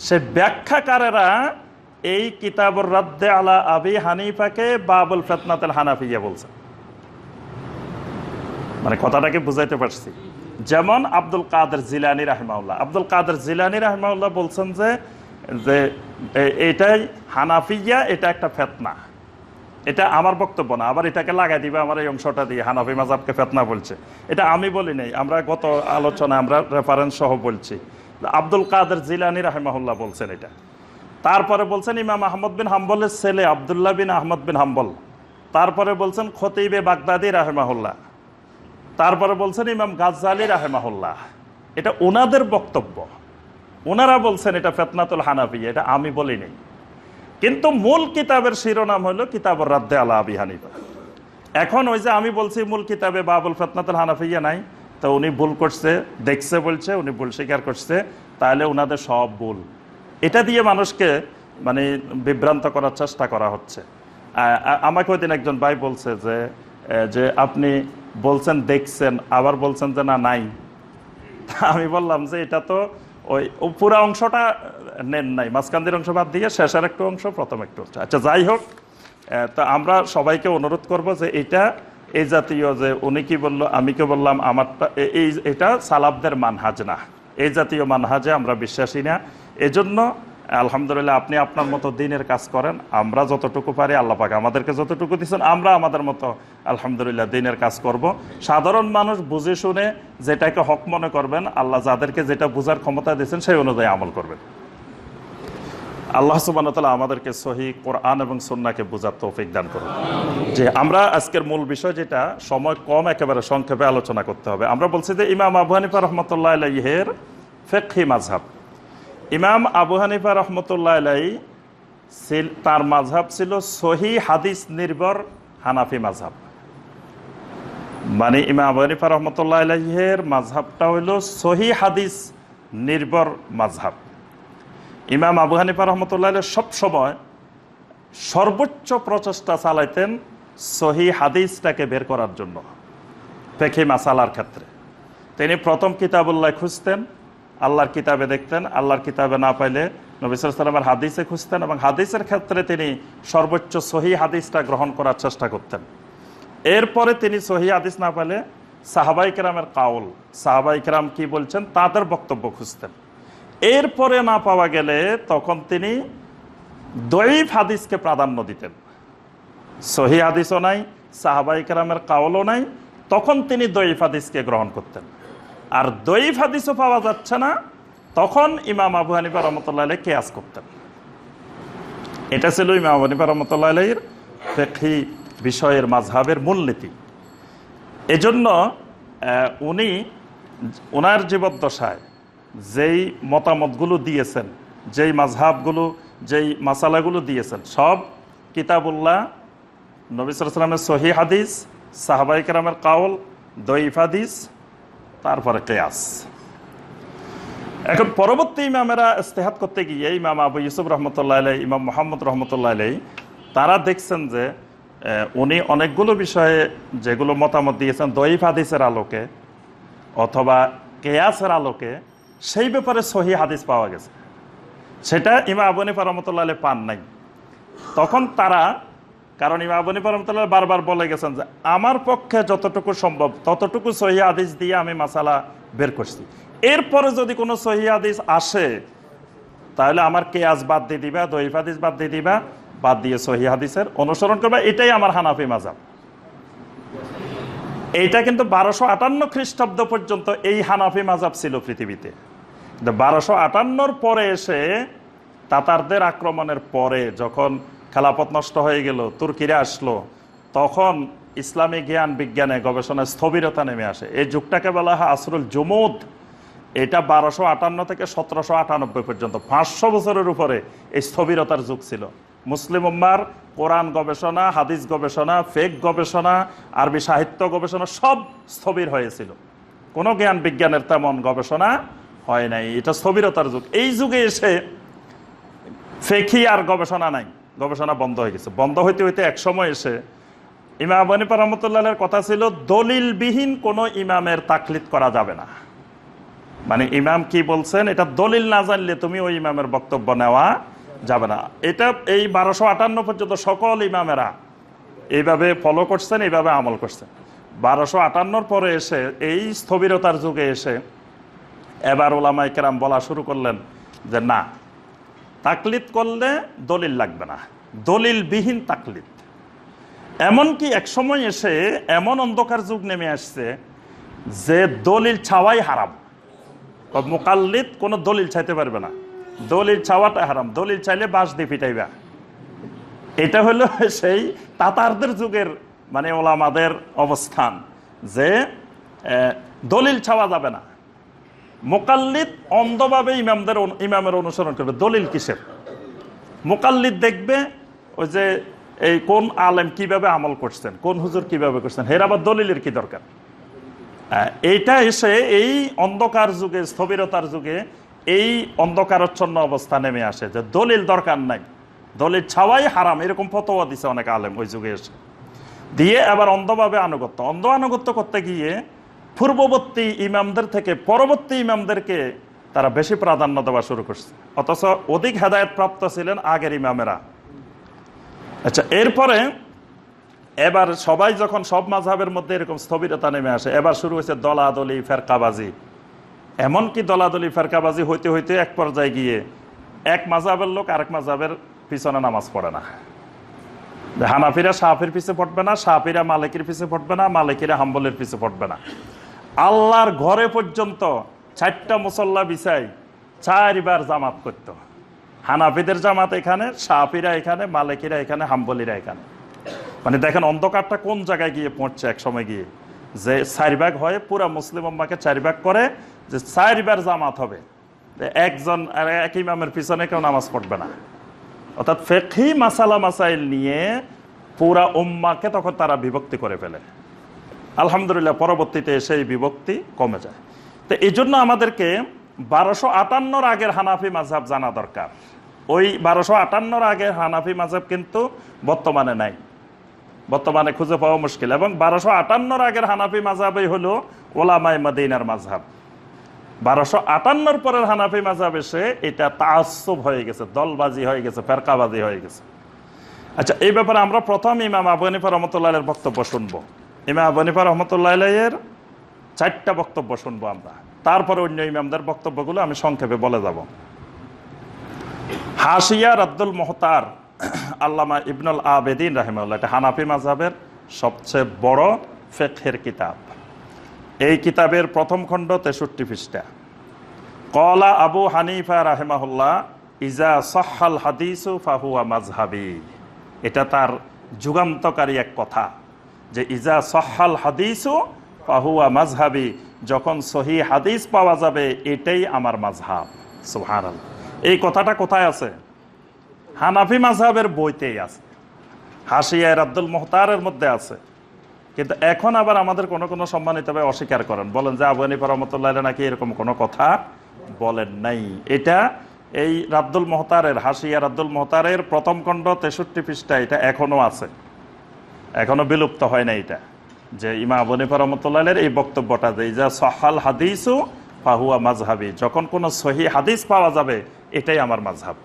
সে ব্যাখ্যাকারেরা এই কিতাবুর রাদ্দে আলা আবি হানিফাকে বাবুল ফিতনাতুল হানাফিয়া বলছেন। মানে কথাটাকে বুঝাইতে পারছি। যেমন আব্দুল কাদের জিলানী রাহিমাহুল্লাহ, আব্দুল কাদের জিলানী রাহিমাহুল্লাহ বলছেন যে এটাই হানাফিয়া, এটা একটা ফিতনা। এটা আমার বক্তব্য না, আবার এটাকে লাগাই দিবে আমার এই অংশটা দিয়ে, হানাফি মাযহাবকে ফিতনা বলছে। এটা আমি বলি নাই, আমরা গত আলোচনায় আমরা রেফারেন্স সহ বলছি। আব্দুল কাদের জিলানী রাহিমাহুল্লাহ বলছেন এটা। তারপরে বলছেন ইমাম আহমদ বিন হাম্বলের ছেলে আব্দুল্লাহ বিন আহমদ বিন হাম্বল, তারপরে বলছেন খতিবে বাগদাদি রাহিমাহুল্লাহ, তারপরে বলছেন ইমাম গাজ্জালি রাহিমাহুল্লাহ। এটা ওনাদের বক্তব্য, ওনারা বলছেন এটা ফিতনাতুল হানাফিয়া, এটা আমি বলি নাই। কিন্তু মূল কিতাবের শিরোনাম হলো কিতাবুর রাদ্দে আলা আবি হানিফা। এখন ওই যে আমি বলছি মূল কিতাবে বাবুল ফিতনাতুল হানাফিয়া নাই, তো উনি ভুল করছে, দেখছে বলছে, উনি ভুল স্বীকার করছে, তাহলে ওনাদের সব ভুল। এটা দিয়ে মানুষকে মানে বিভ্রান্ত করার চেষ্টা করা হচ্ছে। আমাকে ওই দিন একজন ভাই বলছে যে আপনি বলছেন দেখছেন, আবার বলছেন যে না নাই। আমি বললাম যে এটা তো ওই পুরা অংশটা নেন নাই, মাঝখানের অংশ বাদ দিয়ে শেষের একটু অংশ, প্রথম একটু অংশ। আচ্ছা, যাই হোক, তো আমরা সবাইকে অনুরোধ করব যে এটা এই জাতীয় যে উনি কি বললো, আমি কি বললাম, আমারটা এটা সালাফদের মানহাজ না, এই জাতীয় মানহাজে আমরা বিশ্বাসী না। এজন্য আলহামদুলিল্লাহ আপনি আপনার মতো দিনের কাজ করেন, আমরা যতটুকু পারি, আল্লাহ পাক আমাদেরকে যতটুকু দিচ্ছেন, আমরা আমাদের মতো আলহামদুলিল্লাহ দিনের কাজ করব। সাধারণ মানুষ বুঝে শুনে যেটাকে হক মনে করবেন, আল্লাহ যাদেরকে যেটা বোঝার ক্ষমতা দিয়েছেন সেই অনুযায়ী আমল করবেন। আল্লাহ সুবহানাহু ওয়া তাআলা আমাদেরকে সহিহ কোরআন এবং সুন্নাহকে বোঝার তৌফিক দান করুন। যে আমরা আজকের মূল বিষয়, যেটা সময় কম, একেবারে সংক্ষেপে আলোচনা করতে হবে। আমরা বলছি যে ইমাম আবু হানিফা রহমতুল্লাহ আলাইহির ফিকহি মাযহাব। ইমাম আবু হানিফা রহমতুল্লাহ আলাইহি তার মাযহাব ছিল সহিহ হাদিস নির্ভর হানাফি মাযহাব। মানে ইমাম আবু হানিফা রহমতুল্লাহ আলাইহির মাযহাবটা হইল সহিহ হাদিস নির্ভর মাযহাব। ইমাম আবু হানিফা রহমতুল্লাহ সব সময় সর্বোচ্চ প্রচেষ্টা চালাইতেন সহি হাদিসটাকে বের করার জন্য। ফিকহি মাসালার ক্ষেত্রে তিনি প্রথম কিতাবুল্লাহ খুঁজতেন, আল্লাহর কিতাবে দেখতেন, আল্লাহর কিতাবে না পাইলে নবী সাল্লাল্লাহু আলাইহি ওয়াসাল্লামের হাদিসে খুঁজতেন, এবং হাদিসের ক্ষেত্রে তিনি সর্বোচ্চ সহি হাদিসটা গ্রহণ করার চেষ্টা করতেন। এরপরে তিনি সহি হাদিস না পেলে সাহাবাই কেরামের কাউল, সাহাবাই কেরাম কি বলছেন তাদের বক্তব্য খুঁজতেন। এরপরে না পাওয়া গেলে তখন তিনি দঈফ হাদিসকে প্রাধান্য দিতেন। সহি হাদিসও নাই, সাহাবাই কেরামের কাউলও নাই, তখন তিনি দঈফ হাদিসকে গ্রহণ করতেন। আর দঈফ হাদিসও পাওয়া যাচ্ছে না, তখন ইমাম আবু হানিফা রহমতুল্লাহ আলাইহি কিয়াস করতেন। এটা ছিল ইমাম আবু হানিফা রহমতুল্লাহ আলাইহির ফিকহি বিষয়ের মাযহাবের মূলনীতি। এজন্য উনি ওনার জীবদ্দশায় যেই মতামতগুলো দিয়েছেন, যেই মাযহাবগুলো, যেই মাসালাগুলো দিয়েছেন, সব কিতাবুল্লাহ, নবী সাল্লাল্লাহু আলাইহি ওয়াসাল্লামের সহি হাদিস, সাহাবায়ে কেরামের কাউল, দঈফ হাদিস, তারপরে কিয়াস। এখন পরবর্তী ইমামেরা ইজতিহাদ করতে গিয়ে ইমাম আবু ইউসুফ রহমতুল্লাহ আলাইহি, ইমাম মুহাম্মদ রহমতুল্লাহ আলাইহি, তারা দেখছেন যে উনি অনেকগুলো বিষয়ে যেগুলো মতামত দিয়েছেন দঈফ হাদিসের আলোকে অথবা কিয়াসের আলোকে, সেই ব্যাপারে সহি হাদিস পাওয়া গেছে, সেটা ইমাম আবু হানিফা রহমতুল্লাহ আলাইহি পান নাই। তখন তারা, কারণ ইমাম আবু হানিফা রহমতুল্লাহ বারবার বলে গেছেন যে আমার পক্ষে যতটুকু সম্ভব ততটুকু সহি হাদিস দিয়ে আমি মাসালা বের করছি, এরপরে যদি কোনো সহি হাদিস আসে তাহলে আমার কিয়াস বাদ দিয়ে দিবা, দঈফ হাদিস বাদ দিয়ে দিবা, বাদ দিয়ে সহি হাদিসের অনুসরণ করবা। এটাই আমার হানাফি মাযহাব। এইটা কিন্তু 1258 খ্রিস্টাব্দ পর্যন্ত এই হানাফি মাযহাব ছিল পৃথিবীতে। 1258 পরে এসে তাতারদের আক্রমণের পরে যখন খেলাফত নষ্ট হয়ে গেল, তুর্কিরা আসলো, তখন ইসলামী জ্ঞান বিজ্ঞানে গবেষণায় স্থবিরতা নেমে আসে। এই যুগটাকে বলা হয় আসরুল জুমুদ। এটা 1258 থেকে 1798 পর্যন্ত 500 বছরের উপরে এই স্থবিরতার যুগ ছিল। মুসলিম উম্মার কোরআন গবেষণা, হাদিস গবেষণা, ফেক গবেষণা, আরবি সাহিত্য গবেষণা সব স্থবির হয়েছিল। কোনো জ্ঞান বিজ্ঞানের তেমন গবেষণা হয় নাই। এটা স্থবিরতার যুগ। এই যুগে এসে ফেকি আর গবেষণা নাই, গবেষণা বন্ধ হয়ে গেছে। বন্ধ হইতে হইতে এক সময় এসে ইমাম আবু হানিফা রাহমাতুল্লাহির কথা ছিল দলিলবিহীন কোনো ইমামের তাকলিদ করা যাবে না। মানে ইমাম কি বলছেন এটা দলিল না জানলে তুমি ওই ইমামের বক্তব্য নেওয়া যাবে না। এটা এই 1258 পর্যন্ত সকল ইমামেরা এইভাবে ফলো করছেন, এইভাবে আমল করছেন। 1258 পরে এসে এই স্থবিরতার যুগে এসে এবার ওলামায়ে কেরাম বলা শুরু করলেন যে না, তাকলিদ করলে দলিল লাগবে না, দলিলবিহীন তাকলিদ। এমনকি এক সময় এসে এমন অন্ধকার যুগ নেমে আসছে যে দলিল ছাওয়াই হারাম। মুকাল্লিদ কোনো দলিল চাইতে পারবে না, দলিল চাওয়াটা হারাম, দলিল চাইলে বাঁশ দিয়ে পিটাইবা। এটা হলো সেই তাতারদের যুগের মানে ওলামাদের অবস্থান যে দলিল চাওয়া যাবে না। মুকাল্লিদ অন্ধভাবে ইমামের অনুসরণ করবে, দলিল কিসের? মুকাল্লিদ দেখবে ওই যে এই কোন আলেম কিভাবে আমল করছেন, কোন হুজুর কিভাবে করছেন, হের আবার দলিলের কি দরকার? এইটা এসে এই অন্ধকার যুগে, স্থবিরতার যুগে এই অন্ধকারচ্ছন্ন অবস্থা নেমে আসে যে দলিল দরকার নাই, দলিল ছাওয়াই হারাম, এরকম ফতোয়া দিছে অনেক আলেম ওই যুগে এসে। দিয়ে আবার অন্ধভাবে আনুগত্য, অন্ধ আনুগত্য করতে গিয়ে পূর্ববর্তী ইমামদের থেকে পরবর্তী ইমামদেরকে তারা বেশি প্রাধান্য দেওয়া শুরু করছে, অথচ অধিক হেদায়েত প্রাপ্ত ছিলেন আগের ইমামেরা। আচ্ছা, এরপরে এবার সবাই যখন সব মাযহাবের মধ্যে এরকম স্থবিরতা নেমে আসে, এবার শুরু হয়েছে দলাদলি, ফেরকাবাজি। এমনকি দলাদলি ফেরকাবাজি হইতে হইতে এক পর্যায়ে গিয়ে এক মাযহাবের লোক আরেক মাযহাবের পিছনে নামাজ পড়ে না। হানাফিরা শাফির পিছে পড়বে না, শাফিরা মালিকির পিছে পড়বে না, মালিকিরা হাম্বলের পিছে পড়বে না। আল্লাহর ঘরে পর্যন্ত 4টা মুসল্লা বিছাই 4 বার জামাত করত। হানাফিদের জামাত এখানে, শাফিরা এখানে, মালিকিরা এখানে, হাম্বলিরা এখানে। মানে দেখেন অন্ধকারটা কোন জায়গায় গিয়ে পৌঁছছে এক সময় গিয়ে, যে 4 ভাগ হয়, পুরা মুসলিম উম্মাহকে 4 ভাগ করে যে 4 বার জামাত হবে, একজন আর এক ইমামের পিছনে কেউ নামাজ পড়বে না। অর্থাৎ ফিকহি মাসালা মাসাইল নিয়ে পুরা উম্মাহকে তখন তারা বিভক্তি করে ফেলে। আলহামদুলিল্লাহ পরবর্তীতে সেই বিভক্তি কমে যায়। তো এই জন্য আমাদেরকে 1258 আগের হানাফি মাযহাব জানা দরকার। ওই 1258 আগের হানাফি মাযহাব কিন্তু বর্তমানে নাই, বর্তমানে খুঁজে পাওয়া মুশকিল। এবং 1258 আগের হানাফি মাযহাবই হলো ওলামায়ে মদিনার মাযহাব। 1258 পরের হানাফি মাযহাব এসে এটা তাআসসুব হয়ে গেছে, দলবাজি হয়ে গেছে, ফেরকাবাজি হয়ে গেছে। আচ্ছা, এই ব্যাপারে আমরা প্রথম ইমাম আবু হানিফা রাহমাতুল্লাহ আলাইহির বক্তব্য শুনবো। ইমাম আবু হানিফা রাহমাতুল্লাহ আলাইহির 4টা বক্তব্য শুনবো আমরা, তারপরে অন্য ইমামদের বক্তব্যগুলো আমি সংক্ষেপে বলে যাব। হাশিয়া রাদ্দুল মুহতার আল্লামা ইবনুল আবেদিন রাহিমাহুল্লাহ, এটা হানাফি মাযহাবের সবচেয়ে বড় ফিকহের কিতাব। এই কিতাবের প্রথম খণ্ড 63 পৃষ্ঠা। ক্বালা আবু হানিফা রাহিমাহুল্লাহ ইজা সাহহাল হাদিসু ফাহুয়া মাযহাবি। এটা তার যুগান্তকারী এক কথা যে ইজা সাহহাল হাদিসু ফাহুয়া মাযহাবি, যখন সহিহ হাদিস পাওয়া যাবে এটাই আমার মাযহাব। সুবহানাল্লাহ। এই কথাটা কোথায় আছে? হানাফি মাযহাবের বইতেই আছে, হাশিয়া রাদ্দুল মুহতারের মধ্যে আছে। কিন্তু এখন আবার আমাদের কোনো কোনো সম্মানিত ভাই অস্বীকার করেন, বলেন যে আবু হানিফা রাহমাতুল্লাহ আলাইহি নাকি এরকম কোনো কথা বলেন নাই। এটা এই রাদ্দুল মুহতারের, হাশিয়া রাদ্দুল মুহতারের প্রথম খণ্ড 63 পৃষ্ঠা, এটা এখনো আছে, এখনো বিলুপ্ত হয় না। এটা যে ইমাম আবু হানিফা রাহমাতুল্লাহ আলাইহির এই বক্তব্যটা যে ইজা সাহহাল হাদিসু ফাহুয়া মাযহাবি, যখন কোনো সহিহ হাদিস পাওয়া যাবে এটাই আমার মাযহাব।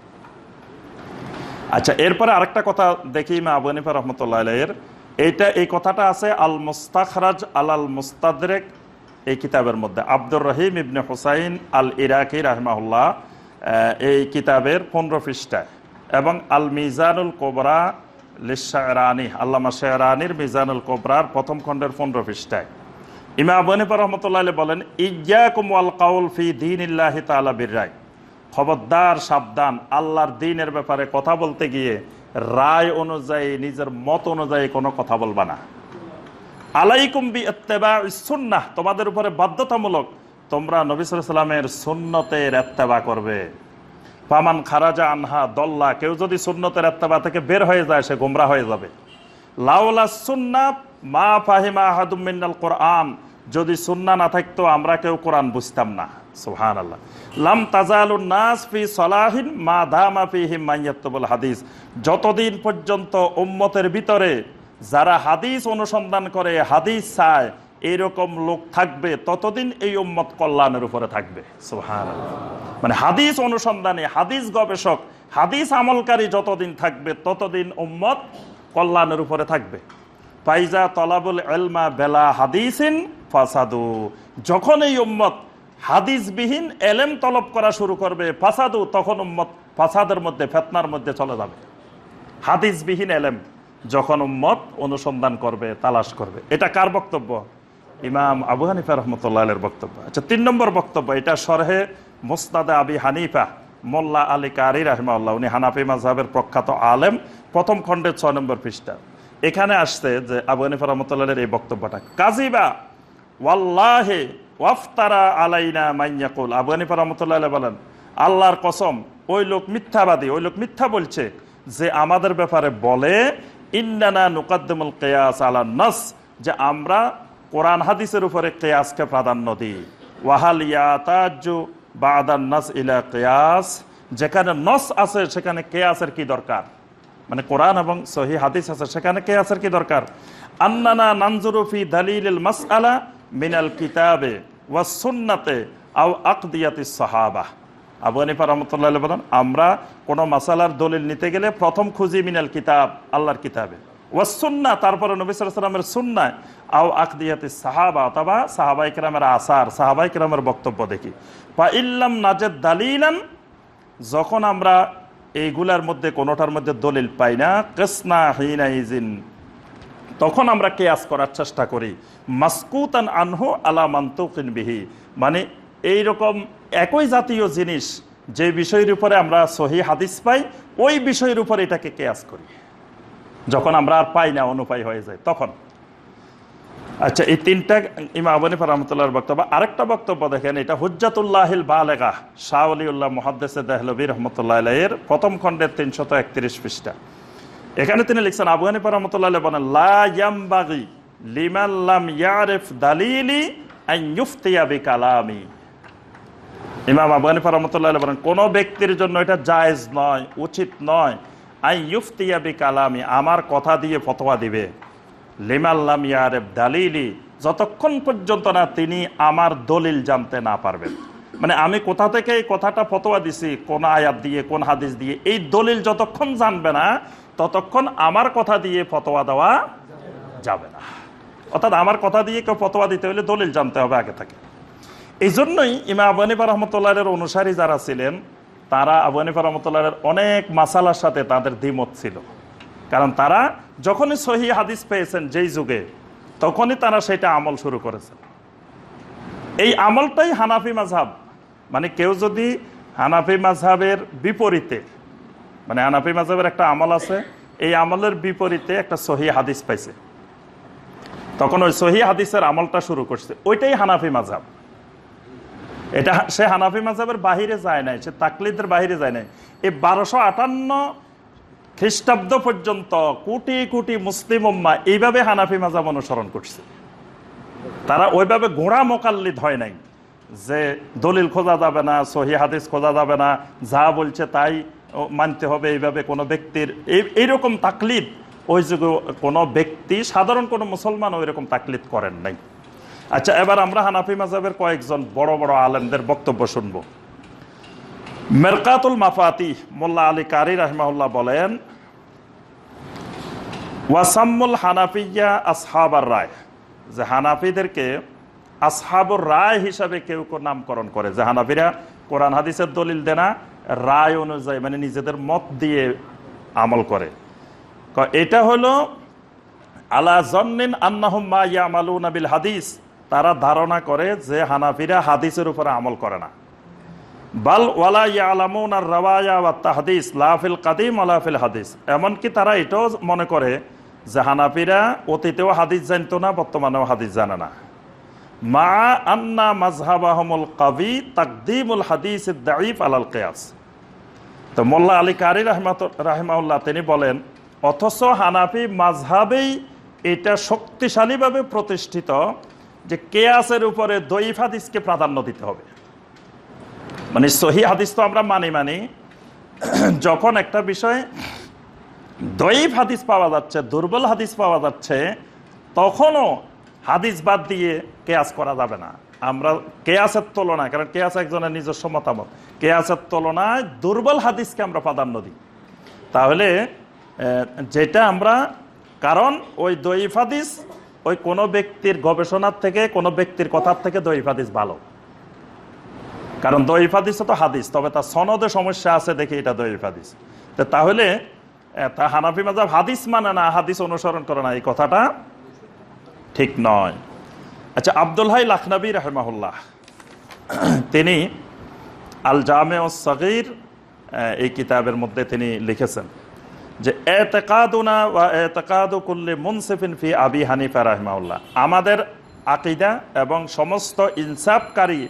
আচ্ছা, এরপরে আরেকটা কথা দেখি ইমাম আবু হানিফা রাহমাতুল্লাহ আলাইহির, এই কথাটা আছে আল মুস্তাখরাজ আলাল মুস্তাদরেক এই কিতাবের মধ্যে। আব্দুর রহিম ইবনে হুসাইন আল ইরাকি রাহিমাহুল্লাহ এই কিতাবের 15 পৃষ্ঠায়, এবং আল মিজানুল কোবরা লিশ-শায়রানি আল্লামা শায়রানির মিজানুল কোবরার প্রথম খণ্ডের 15 পৃষ্ঠায় ইমাম আবু হানিফা রাহমাতুল্লাহ আলাইহি বলেন ইয়্যাকুম ওয়াল কাউল ফি দীনিল্লাহি তাআলা বিররাই, খবরদার, সাবধান, আল্লাহর দ্বীনের ব্যাপারে কথা বলতে গিয়ে রায় অনুযায়ী, নিজের মত অনুযায়ী কোনো কথা বলবা না। আলাইকুম বিইত্তিবাইস সুন্নাহ, তোমাদের উপরে বাধ্যতামূলক তোমরা নবী সাল্লাল্লাহু আলাইহি ওয়াসাল্লামের সুন্নতের ইত্তেবা করবে। ফামান খারাজা আনহা দল্লা, কেউ যদি সুন্নতের ইত্তেবা থেকে বের হয়ে যায় সে গোমরা হয়ে যাবে। লাউলা সুন্নাহ মা ফাহিমা আহাদুম মিনাল কোরআন, যদি সুন্নাহ না থাকতো আমরা কেউ কোরআন বুঝতাম না। সুবহানাল্লাহ। লাম তাজালুন নাস ফি সালাহিন মা দামা ফিহিম মাইয়াতুল হাদিস, যতদিন পর্যন্ত উম্মতের ভিতরে যারা হাদিস অনুসন্ধান করে, হাদিস চায়, এরকম লোক থাকবে ততদিন এই উম্মত কল্যাণের উপরে থাকবে। সুবহানাল্লাহ। মানে হাদিস অনুসন্ধানী, হাদিস গবেষক, হাদিস আমলকারী যতদিন থাকবে ততদিন উম্মত কল্যাণের উপরে থাকবে। ফাইজা তলাবুল ইলমা বেলা হাদিসিন ফাসাদু, যখন এই উম্মত হাদিসবিহীন এলেম তলব করা শুরু করবে, ফাসাদু, তখন উম্মত ফাসাদের মধ্যে, ফিতনার মধ্যে চলে যাবে। হাদিসবিহীন এলেম যখন উম্মত অনুসন্ধান করবে, তালাশ করবে। এটা কার বক্তব্য? ইমাম আবু হানিফা রাহমাতুল্লাহ আলাইহির বক্তব্য। আচ্ছা, 3 নম্বর বক্তব্য, এটা শরহে মুসনাদে আবি হানিফা, মোল্লা আলী কারি রাহিমাহুল্লাহ, উনি হানাফি মাযহাবের প্রখ্যাত আলেম, প্রথম খণ্ডের 6 নম্বর পৃষ্ঠা। এখানে আসছে যে আবু হানিফা রাহমাতুল্লাহ আলাইহির এই বক্তব্যটা কাযিবা ওয়াল্লাহি ওয়াফতারা আলাইনা মান ইয়াকুল, আবু হানিফা রাহমাতুল্লাহ আলাইহি বলেন আল্লাহর কসম, ওই লোক মিথ্যাবাদী, ওই লোক মিথ্যা বলছে যে আমাদের ব্যাপারে বলে ইন্নানা নুকাদ্দিমুল কিয়াস আলান নাস, যে আমরা কোরআন হাদিসের উপরে কিয়াসকে প্রাধান্য দিই। ওয়াহাল ইয়াতাজু বাদান নাস ইলা কিয়াস, যেখানে নস আছে সেখানে কিয়াসের কি দরকার? মানে কোরআন এবং সহিহ হাদিস আছে, সেখানে কিয়াসের কি দরকার? আন্নানা নানজুরু ফি দালিলিল মাসআলা মিনাল কিতাবে ওয়াস সুন্নাতে আও আকদিয়াতিস সাহাবা। আবু হানিফা রাহমাতুল্লাহ আলাইহি বলেন আমরা কোনো মাসালার দলিল নিতে গেলে প্রথম খুঁজি মিনাল কিতাব, আল্লাহর কিতাবে, ওয়াস সুন্নাহ, তারপরে নবী সাল্লাল্লাহু আলাইহি ওয়াসাল্লামের সুন্নাহ, আও আকদিয়াতিস সাহাবা, অথবা সাহাবায়ে কেরামের আসার, সাহাবায়ে কেরামের বক্তব্য দেখি। ফা ইল্লাম নাজাদ দালিলান, যখন আমরা এইগুলার মধ্যে কোনোটার মধ্যে দলিল পাই না, কিসনা হিনাইজিন, তখন আমরা কিয়াস করার চেষ্টা করি। মাসকুতান আনহু আলা মানতুকিন বিহি, মানে এইরকম একই জাতীয় জিনিস যে বিষয়ের উপরে আমরা সহিহ হাদিস পাই, ওই বিষয়ের উপরে এটাকে কিয়াস করি। যখন আমরা আর পাই না, অনুপায় হয়ে যায় তখন। আচ্ছা, এই 3টা ইমাম আবু হানিফা রাহমাতুল্লাহর বক্তব্য। আরেকটা বক্তব্য দেখেন, এটা হুজ্জাতুল্লাহিল বালেগা, শাহ ওলিউল্লাহ মুহাদ্দিসে দেহলভী রাহমাতুল্লাহ আলাইহির প্রথম খণ্ডের 331 পৃষ্ঠা। এখানে তিনি লিখছেন, আবু হানিফা রাহমাতুল্লাহ আলাইহি বলেন লা ইয়ামবাগি লিমান লাম ইয়ারিফ দালিলি আন ইফতিয়া বিকালামি, ইমাম আবু হানিফা রাহমাতুল্লাহ আলাইহি বলেন কোনো ব্যক্তির জন্য এটা জায়েজ নয়, উচিত নয় আই ইফতিয়া বিকালামি, আমার কথা দিয়ে ফতোয়া দিবে, লিমান লাম ইয়ারিফ দালিলি, যতক্ষণ পর্যন্ত না তিনি আমার দলিল জানতে না পারবেন। মানে আমি কোথা থেকে এই কথাটা ফতোয়া দিছি, কোন আয়াত দিয়ে, কোন হাদিস দিয়ে, এই দলিল যতক্ষণ জানবে না ততক্ষণ আমার কথা দিয়ে ফতোয়া দেওয়া যাবে না। অর্থাৎ আমার কথা দিয়ে কেউ ফতোয়া দিতে হলে দলিল জানতে হবে আগে থেকে। এই জন্যই ইমাম আবু হানিফা রাহমাতুল্লাহের অনুসারী যারা ছিলেন তারা আবু হানিফা রাহমাতুল্লাহের অনেক মাসালার সাথে তাদের দ্বিমত ছিল, কারণ তারা যখনই সহিহ হাদিস পেয়েছেন যেই যুগে, তখনই তারা সেটা আমল শুরু করেছেন। এই আমলটাই হানাফি মাযহাব। মানে কেউ যদি হানাফি মাযহাবের বিপরীতে, মানে হানাফি মাযহাবের একটা আমল আছে, এই আমলের বিপরীতে একটা সহিহ হাদিস পাইছে, তখন ওই সহিহ হাদিসের আমলটা শুরু করছে, ওইটাই হানাফি মাযহাব। এটা সে হানাফি মাযহাবের বাহিরে যায় নাই, সে তাকলিদের বাহিরে যায় নাই। এই 1258 খ্রিস্টাব্দ পর্যন্ত কোটি কোটি মুসলিম উম্মাহ এইভাবে হানাফি মাযহাব অনুসরণ করছে। তারা ওইভাবে ঘোড়া মোকাল্লিদ হয় নাই যে দলিল খোঁজা যাবে না, সহিহ হাদিস খোঁজা যাবে না, যা বলছে তাই মানতে হবে, এইভাবে কোনো ব্যক্তির এইরকম তাকলিদ ওই যুগে কোনো ব্যক্তি, সাধারণ কোনো মুসলমান ওইরকম তাকলিদ করেন নাই। আচ্ছা, এবার আমরা হানাফি মাযহাবের কয়েকজন বড় বড় আলেমদের বক্তব্য শুনব। মেরকাতুল মাফাতিহ মোল্লা আলী কারি রাহিমাহুল্লাহ বলেন, ওয়াসাম্মুল হানাফিয়া আসহাবার রায়, যে হানাফিদেরকে আসহাবুর রায় হিসাবে কেউ কেউ নামকরণ করে, যে হানাফিরা কোরআন হাদিসের দলিল দেনা রায় অনুযায়ী, মানে নিজেদের মত দিয়ে আমল করে। এটা হলো আলা জন্নিন আন্নাহুম মা ইয়ামালুনা বিল হাদিস, তারা ধারণা করে যে হানাফিরা হাদিসের উপরে আমল করে না। বাল ওয়ালা ইয়ালামুনা রাওয়ায়া ওয়া তাহদিস লা ফিল কাদিম ওয়ালা ফিল হাদিস, এমনকি তারা এটাও মনে করে যে হানাফিরা অতীতেও হাদিস জানতো না, বর্তমানেও হাদিস জানে না। মা আন্না মাযহাবাহুমুল কাবি তাকদিমুল হাদিস দাঈফ আলাল কিয়াস। তো মোল্লা আলী কারি রাহিমাহুল্লাহ তিনি বলেন, অথচ হানাফি মাযহাবেই এটা শক্তিশালীভাবে প্রতিষ্ঠিত যে কিয়াসের উপরে দঈফ হাদিসকে প্রাধান্য দিতে হবে। মানে সহিহ হাদিস তো আমরা মানি, যখন একটা বিষয় দঈফ হাদিস পাওয়া যাচ্ছে, দুর্বল হাদিস পাওয়া যাচ্ছে, তখনও হাদিস বাদ দিয়ে কিয়াস করা যাবে না। আমরা কিয়াসের তুলনায়, কারণ কিয়াস একজনের নিজস্ব মতামত, কিয়াসের তুলনায় দুর্বল হাদিসকে আমরা প্রাধান্য দিই। তাহলে যেটা আমরা, কারণ ওই দঈফ হাদিস ওই কোনো ব্যক্তির গবেষণার থেকে, কোনো ব্যক্তির কথার থেকে দঈফ হাদিস ভালো। কারণ দঈফ হাদিসও তো হাদিস, তবে তার সনদে সমস্যা আছে দেখে এটা দঈফ হাদিস। তো তাহলে তা হানাফি মাযহাব হাদিস মানে না, হাদিস অনুসরণ করে না, এই কথাটা ঠিক নয়। আচ্ছা, আব্দুল হাই লাখনবী রাহিমাহুল্লাহ তিনি আল জামিউস সাগীর এই কিতাবের মধ্যে তিনি লিখেছেন যে ইতিকাদুনা ওয়া ইতিকাদু কুল্লি মুনসিফিন ফি আবি হানিফা রাহিমাহুল্লাহ, আমাদের আকীদা এবং সমস্ত ইনসাফকারী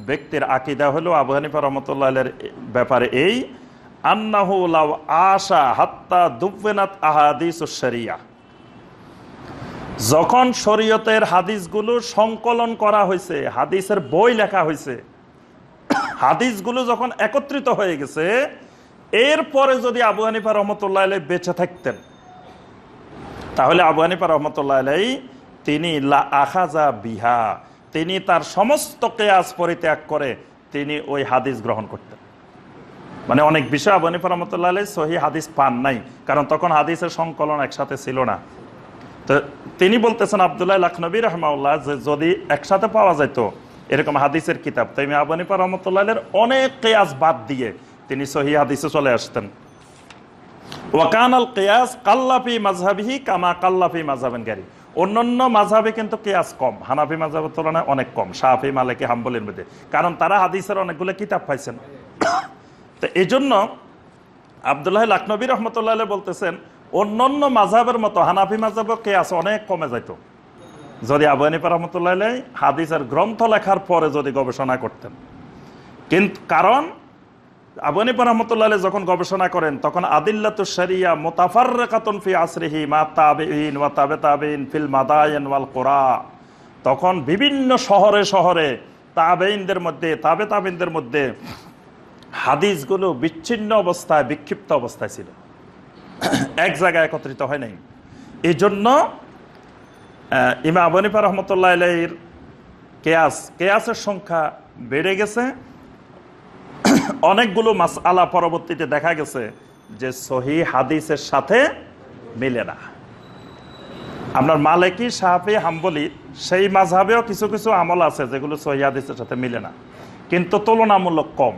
ব্যক্তির আকীদা হলো আবু হানিফা রাহমাতুল্লাহির ব্যাপারে এই, আন্নাহু লাউ আশা হাত্তা দুব্বিনাত আহাদিসুশ শরিয়া, যখন শরীয়তের হাদিসগুলো সংকলন করা হয়েছে, হাদিসের বই লেখা হয়েছে, হাদিসগুলো যখন একত্রিত হয়ে গেছে, এরপরে যদি আবু হানিফা রাহমাতুল্লাহ আলাইহি বেঁচে থাকতেন, তাহলে আবু হানিফা রাহমাতুল্লাহ আলাইহি তিনি লা আখাযা বিহা, তিনি তার সমস্ত কিয়াস পরিত্যাগ করে তিনি ওই হাদিস গ্রহণ করতেন। মানে অনেক বিষয় আবু হানিফা রাহমাতুল্লাহ আলাইহি সহিহ হাদিস পান নাই, কারণ তখন হাদিসের সংকলন একসাথে ছিল না। তো তিনি বলতেছেন আব্দুল্লাহ লাখনবী রাহিমাহুল্লাহ, যে যদি একসাথে পাওয়া যেত এরকম হাদিসের কিতাব, তাই আবু হানিফা রাহমাতুল্লাহ আলাইহির অনেক কিয়াস বাদ দিয়ে তিনি সহিহ হাদিসে চলে আসতেন। ওয়া কানাল কিয়াস কাল্লাফি মাযহাবিহি কামা কাল্লাফি মাযহাবিন গায়রি, অন্যান্য মাযহাবে কিন্তু কিয়াস কম, হানাফি মাযহাবের তুলনায় অনেক কম, শাফি মালিকি হাম্বলির মধ্যে, কারণ তারা হাদিসের অনেকগুলো কিতাব পাইছেন। তো এই জন্য আব্দুল্লাহ লাখনবী রহমতুল্লাহ আলাইহি বলতেছেন, অন্যান্য মাযহাবের মতো হানাফি মাযহাবে কিয়াস অনেক কমে যেত যদি আবু হানিফা রাহমাতুল্লাহ আলাইহি হাদিসের গ্রন্থ লেখার পরে যদি গবেষণা করতেন। কিন্তু কারণ আবু হানিফা রাহমাতুল্লাহ আলাইহি যখন গবেষণা করেন, তখন আদিল্লাতুশ শরিয়া মুতাফাররিকাতুন ফি আসরিহি মা তাবিঈন ওয়া তাবিঈন ফিল মাদায়েন ওয়াল কুরা, তখন বিভিন্ন শহরে শহরে তাবেইনদের মধ্যে তাবেইনদের মধ্যে হাদিসগুলো বিচ্ছিন্ন অবস্থায়, বিক্ষিপ্ত অবস্থায় ছিল, এক জায়গায় একত্রিত হয় নাই। এই জন্য ইমাম আবু হানিফা রহমতুল্লাহ আলাইহির কেয়াসের সংখ্যা বেড়ে গেছে। অনেকগুলো মাসআলা পরবর্তীতে দেখা গেছে যে সহিহ হাদিসের সাথে মিলে না। আপনার মালিকি, শাফি, হাম্বলি সেই মাযহাবেও কিছু কিছু আমল আছে যেগুলো সহিহ হাদিসের সাথে মিলে না, কিন্তু তুলনামূলক কম।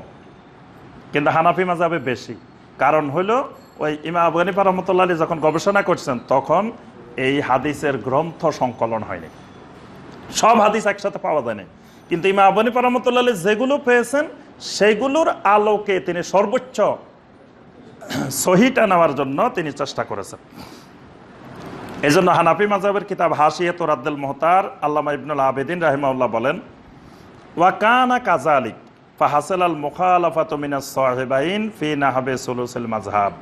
কিন্তু হানাফি মাযহাবে বেশি। কারণ হলো ওই ইমাম আবু হানিফা রহমতুল্লাহ আলাইহি যখন গবেষণা করছেন তখন এই হাদিসের গ্রন্থ সংকলন হয়নি, সব হাদিস একসাথে পাওয়া যায়নি। কিন্তু ইমাম আবু হানিফা রহমতুল্লাহ আলাইহি যেগুলো পেয়েছেন সেগুলোর আলোকে তিনি সর্বোচ্চ সহিটা নেওয়ার জন্য তিনি চেষ্টা করেছেন। এই জন্য হানাফি মাযহাবের কিতাব হাশিয়াত রাদ্দুল মুহতার আল্লামা ইবনুল আবেদিন রাহিমাহুল্লাহ বলেন, ওয়াকানা কাযালিক ফাহাসালাল মুখালাফাতু মিনাস সাহিবাইন ফি নাহবে সুলুসিল মাযহাব।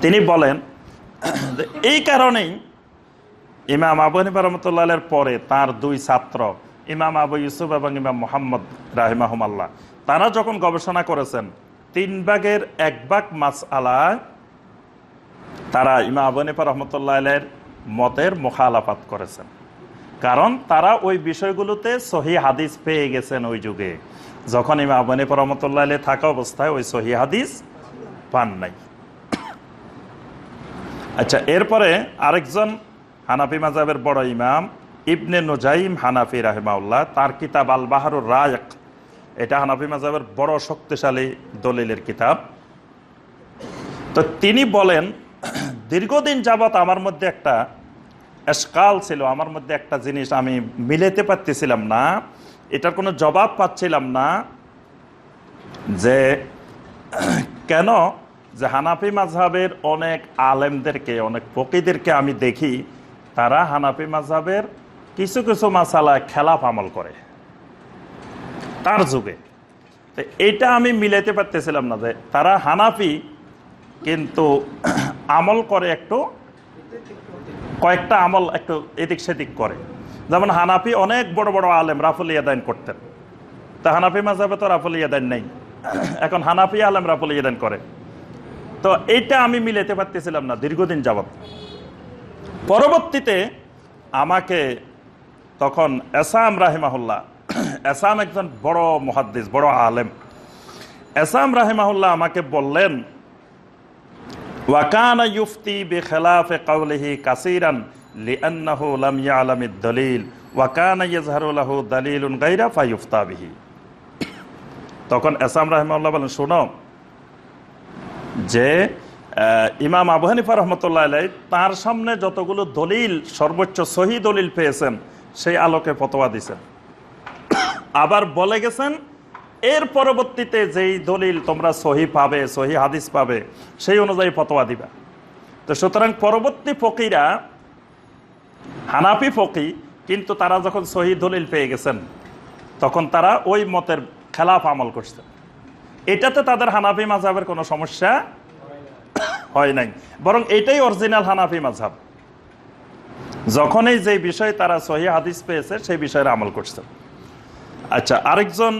তিনি বলেন যে এই কারণেই ইমাম আবু হানিফা রহমতুল্লাহ আলাইহির পরে তার দুই ছাত্র ইমাম আবু ইউসুফ এবং ইমাম মুহাম্মদ রাহিমাহুমাল্লাহ, তারা যখন গবেষণা করেছেন 3 ভাগের 1 ভাগ মাসআলায় তারা ইমাম আবু হানিফা রহমতুল্লাহ আলাইহির মতের মুখালাফাত করেছেন। কারণ তারা ওই বিষয়গুলোতে সহিহ হাদিস পেয়ে গেছেন ওই যুগে, যখন ইমাম আবু হানিফা রহমতুল্লাহ আলাইহি থাকা অবস্থায় ওই সহিহ হাদিস পান নাই। আচ্ছা, এরপরে আরেকজন হানাফি মাযহাবের বড় ইমাম ইবনে নুজাইম হানাফি রাহিমাহুল্লাহ, তার কিতাব আল বাহরুর রায়ক, এটা হানাফি মাযহাবের বড় শক্তিশালী দলিলের কিতাব। তো তিনি বলেন, দীর্ঘদিন যাবত আমার মধ্যে একটা এশকাল ছিল, আমার মধ্যে একটা জিনিস আমি মিলাতে পারতেছিলাম না, এটার কোনো জবাব পাচ্ছিলাম না, যে কেন যে হানাফি মাযহাবের অনেক আলেমদেরকে, অনেক ফকিহদেরকে আমি দেখি তারা হানাফি মাযহাবের কিছু কিছু মাসালায় খেলাফ আমল করে তার যুগে। তো এইটা আমি মিলাইতে পারতেছিলাম না যে তারা হানাফি কিন্তু আমল করে একটু, কয়েকটা আমল একটু এদিক সেদিক করে। যেমন হানাফি অনেক বড় বড় আলেম রাফুল ইয়াদাইন করতেন, তা হানাফি মাযহাবে তো রাফুল ইয়াদাইন নেই, এখন হানাফি আলেম রাফুল ইয়াদাইন করে। তো এইটা আমি মিলাইতে পারতেছিলাম না দীর্ঘদিন যাবত। পরবর্তীতে আমাকে তখন এসাম রাহিমাহুল্লাহ, এসাম একজন বড় মুহাদ্দিস, বড় আলেম, এসাম রাহিমাহুল্লাহ আমাকে বললেন, ওয়াকানা ইউফতি বিখিলাফি কাওলিহি কাসীরান লিআন্নাহু লাম ইয়ালামিদ দলিল ওয়াকানা ইয়াজহারু লাহু দালিলুন গায়রা ফায়ুফতা বিহি। তখন এসাম রাহিমাহুল্লাহ বলেন, শোনো, যে ইমাম আবু হানিফা রহমতুল্লাহ আলাইহি তার সামনে যতগুলো দলিল, সর্বোচ্চ সহি দলিল পেয়েছেন সেই আলোকে ফতোয়া দিয়েছেন। আবার বলে গেছেন এর পরবর্তীতে যেই দলিল তোমরা সহি পাবে, সহি হাদিস পাবে, সেই অনুযায়ী ফতোয়া দিবা। তো সুতরাং পরবর্তী ফকিরা হানাফি ফকি, কিন্তু তারা যখন সহি দলিল পেয়ে গেছেন তখন তারা ওই মতের খেলাফ আমল করছেন। এটাতে তাদের হানাফি মাযহাবের কোনো সমস্যা হয় নাই, বরং এটাই অরিজিনাল হানাফি মাযহাব। যখনই যে বিষয় তারা সহি হাদিস পেয়েছে সেই বিষয়ে আমল করছে। আচ্ছা, আরেকজন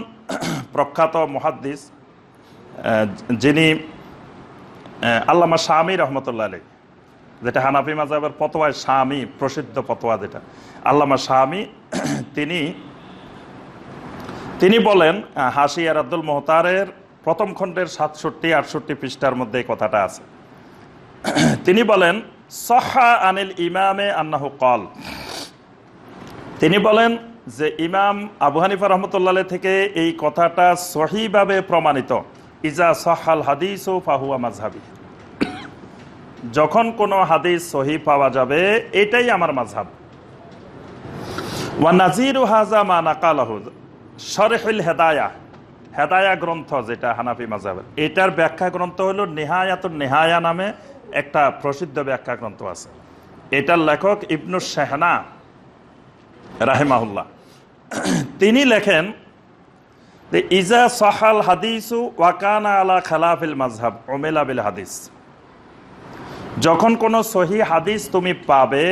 প্রখ্যাত মুহাদ্দিস যিনি আল্লামা শামী রহমতুল্লাহ আলাইহি, যেটা হানাফি মাযহাবের ফতোয়ায় শামী, প্রসিদ্ধ ফতোয়া যেটা আল্লামা শামী, তিনি বলেন, হাশিয়া রাদ্দুল মুহতারের প্রথম খণ্ডের 67-68 পৃষ্ঠার মধ্যে এই কথাটা আছে। তিনি বলেন, সহহা আনিল ইমামে আন্নাহু ক্বাল, তিনি বলেন যে ইমাম আবু হানিফা রহমতুল্লাহ আলাইহি থেকে এই কথাটা সহিভাবে প্রমাণিত, ইজা সাহাল হাদিসু ফাহুয়া মাযহাবি, যখন কোনো হাদিস সহি পাওয়া যাবে এটাই আমার মাযহাব। ওয়া নাযীরু হাযা মা নাকালাহু শরহুল হেদায়া, হেদায়া গ্রন্থ যেটা হানাফি মাযহাবের, এটার ব্যাখ্যা গ্রন্থ হলো নিহায়াতুন নিহায়া নামে একটা প্রসিদ্ধ ব্যাখ্যা গ্রন্থ আছে। এটার লেখক ইবনু শাহনা রাহিমাহুল্লাহ, তিনি লেখেন যে ইজা সাহাল হাদিসু ওয়াকানা আলা খেলাফিল মাযহাব উমিলা বিল হাদিস, যখন কোনো সহি হাদিস তুমি পাবে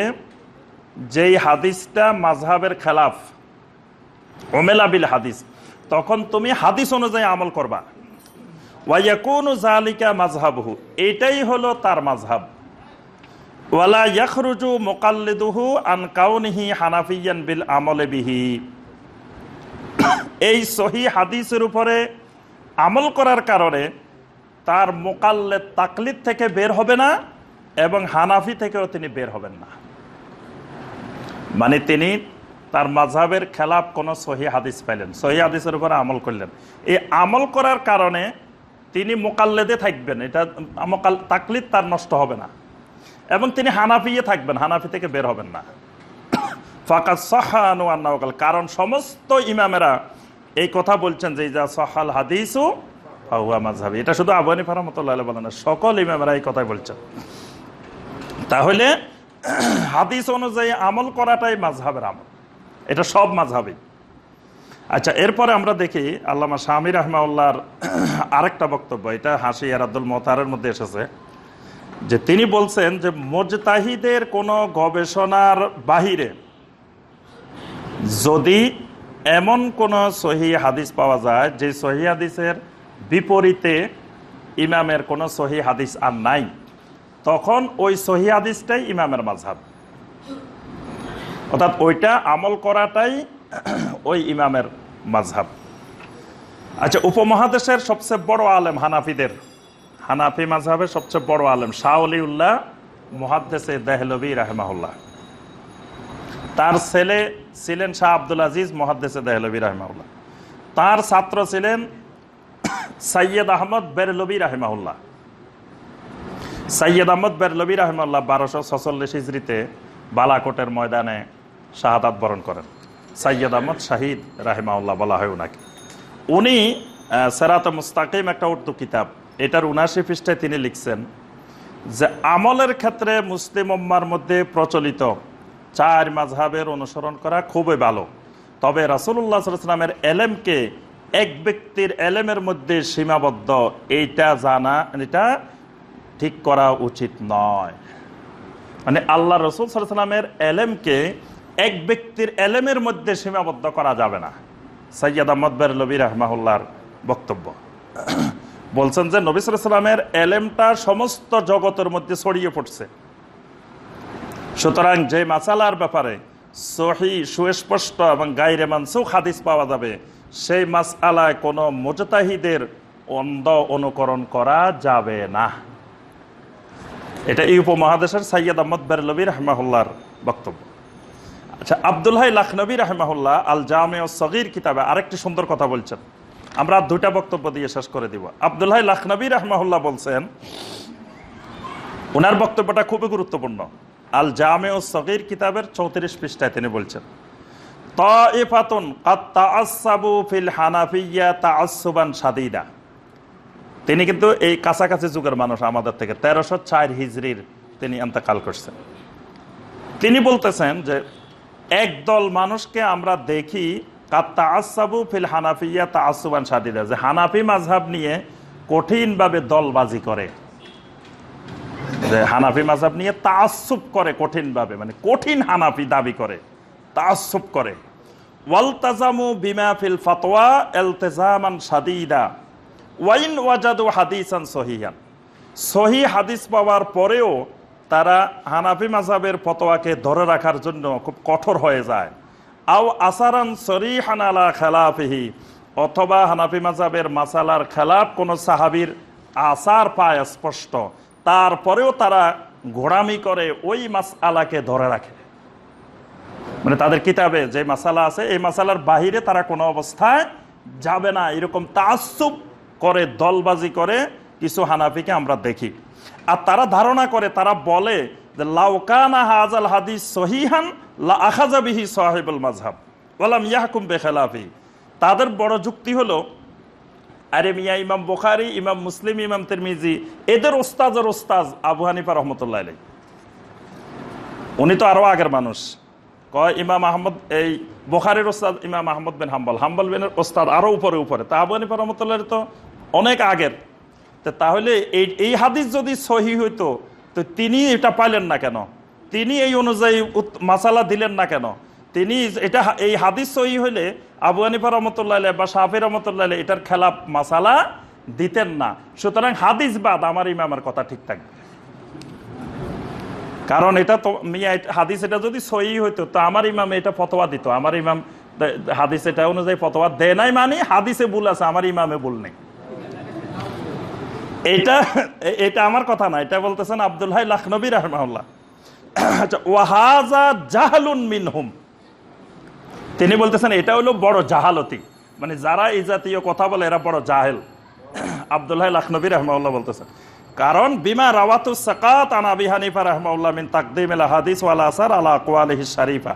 যেই হাদিসটা মাযহাবের খেলাফ, ওমেলা বিল হাদিস, তখন তুমি হাদিস অনুযায়ী আমল করবা। ওয়ায়াকুনু যালিকা মাযহাবুহু, এটাই হলো তার মাযহাব। ওয়ালা ইয়াখরুজু মুকাল্লিদুহু আন কাউনিহি হানাফিয়ান বিল আমলে বিহি, এই সহিহ হাদিসের উপরে আমল করার কারণে তার মুকাল্লিদ তাকলিদ থেকে বের হবে না এবং হানাফি থেকেও তিনি বের হবেন না। মানে তিনি তার মাযহাবের খেলাফ কোনো সহিহ হাদিস পাইলেন, সহিহ হাদিসের উপরে আমল করলেন, এই আমল করার কারণে তিনি মুকাল্লিদে থাকবেন, এটা তাকলিদ তার নষ্ট হবে না, এবং তিনি হানাফিয়ে থাকবেন, হানাফি থেকে বের হবেন না। ফাকাদ সাহহা আনহু আন্নাহু ক্বাল, কারণ সমস্ত ইমামেরা এই কথা বলছেন যে যা সাহাল হাদিসু ফাহুয়া মাযহাবি। এটা শুধু আবু হানিফা রাহমাতুল্লাহ আলাইহি বলেন না, সকল ইমামেরা এই কথাই বলছেন। তাহলে হাদিস অনুযায়ী আমল করাটাই মাযহাবের আমল, এটা সব মাযহাবই। আচ্ছা, এরপরে আমরা দেখি আল্লামা শামী রাহমাহুল্লাহর আরেকটা বক্তব্য, এটা হাশিয়া রাদ্দুল মুতাহারের মধ্যে এসেছে, যে তিনি বলছেন যে মুজতাহিদের কোনো গবেষণার বাহিরে যদি এমন কোনো সহিহ হাদিস পাওয়া যায় যে সহিহ হাদিসের বিপরীতে ইমামের কোনো সহিহ হাদিস আর নাই, তখন ওই সহিহ হাদিসটাই ইমামের মাযহাব, অর্থাৎ ওইটা আমল করাটাই ওই ইমামের মাযহাব। আচ্ছা, উপমহাদেশের সবচেয়ে বড় আলেম হানাফিদের, হানাফি মাযহাবের সবচেয়ে বড় আলেম শাহ ওলিউল্লাহ মুহাদ্দিসে দেহলভী রাহিমাহুল্লাহ, তার ছেলে ছিলেন শাহ আব্দুল আজিজ মুহাদ্দিসে দেহলভী রাহিমাহুল্লাহ, তার ছাত্র ছিলেন সৈয়দ আহমদ বেরলভী রাহিমাহুল্লাহ। সৈয়দ আহমদ বেরলভী রাহিমাহুল্লাহ 1246 হিজরিতে বালাকোটের ময়দানে শাহাদাত বরণ করেন। সৈয়দ আহমদ শাহিদ রাহিমাহুল্লাহ বলা হয় ওনাকে। উনি সিরাতে মুস্তাকিম একটা উর্দু কিতাব, এটার 79 পৃষ্ঠায় তিনি লিখছেন যে আমলের ক্ষেত্রে মুসলিম উম্মার মধ্যে প্রচলিত 4 মাযহাবের অনুসরণ করা খুবই ভালো, তবে রাসূলুল্লাহ সাল্লাল্লাহু আলাইহি ওয়াসাল্লামের এলেমকে এক ব্যক্তির এলেমের মধ্যে সীমাবদ্ধ এইটা জানা, এটা ঠিক করা উচিত নয়। মানে আল্লাহ রাসূল সাল্লাল্লাহু আলাইহি ওয়াসাল্লামের এলেমকে এক ব্যক্তির এলেমের মধ্যে সীমাবদ্ধ করা যাবে না। সৈয়দ আহমদ বেরলভী রাহমাহুল্লাহর বক্তব্য, বলছেন যে নবী সাল্লাল্লাহু আলাইহি ওয়াসাল্লামের এলেমটা সমস্ত জগতের মধ্যে ছড়িয়ে পড়ছে, সুতরাং যে মাসালার ব্যাপারে সহিহ সুস্পষ্ট এবং গায়রে মানসুখ হাদিস পাওয়া যাবে সেই মাসআলায় কোনো মুজতাহিদের অন্ধ অনুকরণ করা যাবে না। এটা এই উপমহাদেশের সৈয়দ আহমদ বেরলভী রাহমাহুল্লাহর বক্তব্য। আচ্ছা, আব্দুল হাই লাখনবী রাহমাহুল্লাহ আল জামে ও সগীর কিতাবে আরেকটি সুন্দর কথা বলছেন, আমরা 2টা বক্তব্য দিয়ে শেষ করে দিব। আব্দুল হাই লাখনবী রাহমাহুল্লাহ বলছেন, ওনার বক্তব্যটা খুবই গুরুত্বপূর্ণ। আল জামে ও সগীর কিতাবের 34 পৃষ্ঠায় তিনি বলছেন, তাইফাতুন কাদ তাআসসাবু ফিল হানাফিয়্যা তাআসসুবান শাদীদা। তিনি কিন্তু এই কাছাকাছি যুগের মানুষ, আমাদের থেকে 1304 হিজরির তিনি ইন্তেকাল করছেন। তিনি বলতেছেন যে একদল মানুষকে আমরা দেখি কাদ তাআসসাবু ফিল হানাফিয়্যা তাআসসুবান শাদীদা, যে হানাফি মাযহাব নিয়ে কঠিনভাবে দলবাজি করে, যে হানাফি মাযহাব নিয়ে তাআসসুব করে কঠিনভাবে, মানে কঠিন হানাফি দাবি করে, তাআসসুব করে। ওয়ালতাজামু বিমা ফিল ফাতওয়া ইলতিজামান শাদীদা ওয়াইন ওয়াজাদু হাদিসান সহিহান, সহিহ হাদিস পাওয়ার পরেও তারা হানাফি মাযহাবের ফতোয়াকে ধরে রাখার জন্য খুব কঠোর হয়ে যায়। আও আসারান সরিহান আলা খেলাফিহি, অথবা হানাফি মাযহাবের মাসালার খেলাফ কোনো সাহাবীর আসার পায় স্পষ্ট, তারপরেও তারা ঘোড়ামি করে ওই মাসআলাকে ধরে রাখে। মানে তাদের কিতাবে যে মাসালা আছে এই মাসালার বাহিরে তারা কোনো অবস্থায় যাবে না, এরকম তাআসসুব করে, দলবাজি করে কিছু হানাফিকে আমরা দেখি। আর তারা ধারণা করে, তারা বলে যে লাউ কানা হাযাল হাদিস সহিহান লা আখাযা বিহি সাহিবুল মাযহাব ওয়া লাম ইয়াহকুম বিখিলাফি। তাদের বড় যুক্তি হলো, আরে মিয়া, ইমাম বুখারী, ইমাম মুসলিম, ইমাম তিরমিজি এদের ওস্তাদের ওস্তাদ আবু হানিফা রাহমাতুল্লাহ আলাইহি, উনি তো আরো আগের মানুষ। কয় ইমাম আহমদ, এই বুখারীর ওস্তাদ ইমাম আহমদ বিন হাম্বল, হাম্বল বিনের ওস্তাদ আরো উপরে, তা আবু হানিফা রাহমাতুল্লাহ আলাইহি তো অনেক আগের। তাহলে এই হাদিস যদি সহিহ হইতো তো তিনি এটা পাইলেন না কেন? তিনি এই অনুযায়ী মাসালা দিলেন না কেন? তিনি এটা এই হাদিস সহি হইলে আবু হানিফা রহমতুল্লাহ আলাইহি বা শাফি রহমতুল্লাহ আলাইহি এটার খেলাফ মাসালা দিতেন না। সুতরাং হাদিস বাদ আমার ইমামের কথা ঠিক থাকবে, কারণ এটা তো হাদিস এটা যদি সহি হইতো তো আমার ইমাম এটা ফতোয়া দিত। আমার ইমাম হাদিস এটা অনুযায়ী ফতোয়া দেয় নাই, মানে হাদিসে ভুল আছে, আমার ইমামে ভুল নেই। এটা আমার কথা না, এটা বলতেছেন আব্দুল হাই লাখনবী রাহিমাহুল্লাহ। আচ্ছা, ওয়াহাজা জাহালুন মিনহুম, তিনি বলতেছেন এটা হলো বড় জাহালতি, মানে যারা এই জাতীয় কথা বলে এরা বড় জাহেল। আব্দুল হাই লাখনবী রাহিমাহুল্লাহ বলতেছেন, কারণ বিমা রাওয়াতুস সাকাত আন আবি হানিফা রাহিমাহুল্লাহ মিন তাকদীমিল হাদিস ওয়াল আসার আলা আকওয়ালিহি শরীফা,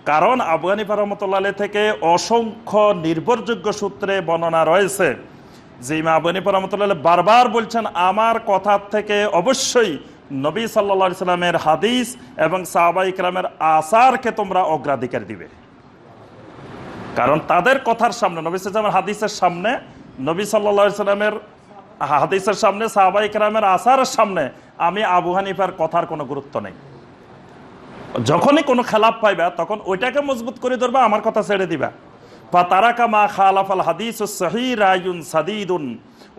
কারণ আবু হানিফা রাহমাতুল্লাহ আলাইহি থেকে অসংখ্য নির্ভরযোগ্য সূত্রে বর্ণনা রয়েছে যে ইমাম আবু হানিফা রাহমাতুল্লাহ আলাইহি বারবার বলছেন আমার কথা থেকে অবশ্যই নবী সাল্লাল্লাহু আলাইহি সাল্লামের হাদিস এবং সাহাবায়ে কেরামের আসারকে তোমরা অগ্রাধিকার দিবে। কারণ তাদের কথার সামনে, নবী সাল্লাল্লাহু আলাইহি ওয়াসাল্লামের হাদিসের সামনে, নবী সাল্লাল্লাহু আলাইহি সাল্লামের হাদিসের সামনে, সাহাবায়ে কেরামের আসারের সামনে আমি আবু হানিফার কথার কোনো গুরুত্ব নেই। যখনই কোনো খেলাফ পাইবা তখন ওইটাকে মজবুত করে ধরবা, আমার কথা ছেড়ে দিবা। বা তারাকা মা খালাফাল হাদিসুস সহিহ রায়ুন সাদীদুন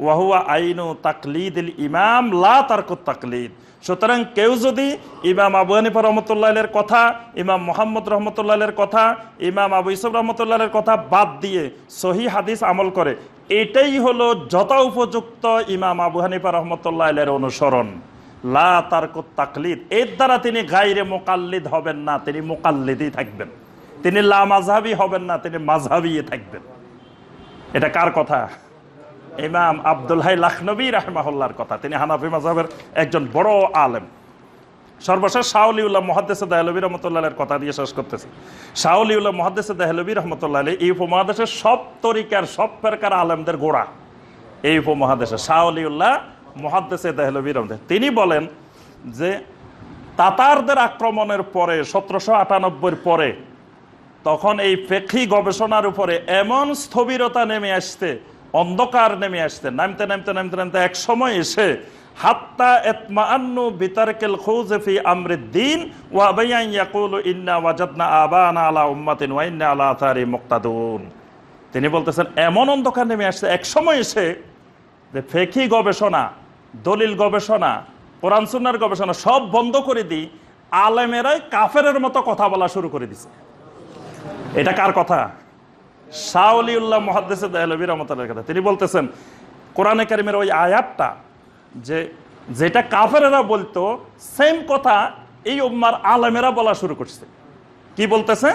ওয়া হুয়া আইনু তাকলিদুল ইমাম লা তারকুত তাকলিদ। সুতরাং কেউ যদি ইমাম আবু হানিফা রহমতুল্লাহ আলাইহির কথা, ইমাম মুহাম্মদ রহমতুল্লাহ আলাইহির কথা, ইমাম আবু ইউসুফ রহমতুল্লাহ আলাইহির কথা বাদ দিয়ে সহিহ হাদিস আমল করে, এটাই হলো যথা উপযুক্ত ইমাম আবু হানিফা রহমতুল্লাহ আলাইহির অনুসরণ। লা তারকুত তাকলিদ, এর দ্বারা তিনি গায়রে মুকাল্লিদ হবেন না, তিনি মুকাল্লিদই থাকবেন। তিনি লা মাযহাবী হবেন না, তিনি মাযহাবী থাকবেন। এটা কার কথা? ইমাম আব্দুল হাই লাখনবী রাহিমাহুল্লাহর কথা। তিনি হানাফি মাযহাবের একজন বড় আলেম। সর্বশেষ শাহ ওলিউল্লাহ মুহাদ্দিস দেহলভী রাহমাতুল্লাহ আলাইহির কথা দিয়ে শেষ করতেছি। শাহ ওলিউল্লাহ মুহাদ্দিস দেহলভী রাহমাতুল্লাহ আলাইহি এই উপমহাদেশের সব তরিকার, সব ফেরকার আলেমদের গোড়া এই উপমহাদেশে শাহ ওলিউল্লাহ মুহাদ্দিস দেহলভী রাহমাতুল্লাহ। তিনি বলেন যে তাতারদের আক্রমণের পরে 1798 পরে তখন এই ফিকহি গবেষণার উপরে এমন স্থবিরতা নেমে আসতে, অন্ধকার নেমে আসতে, নামতে নামতে নামতে নামতে এক সময় এসে হাত্তা ইতমাআন্নু বিতারকিল খুজ ফি আমরিদ্দিন ওয়া বায়ান ইয়াকুলু ইন্না ওয়াজাদনা আবানা আলা উম্মাতিন ওয়া ইন্না আলা আথারি মুক্তাদুন। তিনি বলতেছেন এমন অন্ধকার নেমে আসছে এক সময় এসে যে ফিকহি গবেষণা, দলিল গবেষণা, কোরআন সুন্নাহর গবেষণা সব বন্ধ করে দিই, আলেমেরাই কাফেরের মতো কথা বলা শুরু করে দিছে। এটা কার কথা? শাহ ওলিউল্লাহ মুহাদ্দিস দেহলভী রাহমাতুল্লাহর কথা। তিনি বলতেছেন কোরআনে কারিমের ওই আয়াতটা যেটা কাফেরেরা বলতো, সেম কথা এই উম্মার আলেমেরা বলা শুরু করছে। কি বলতেছে?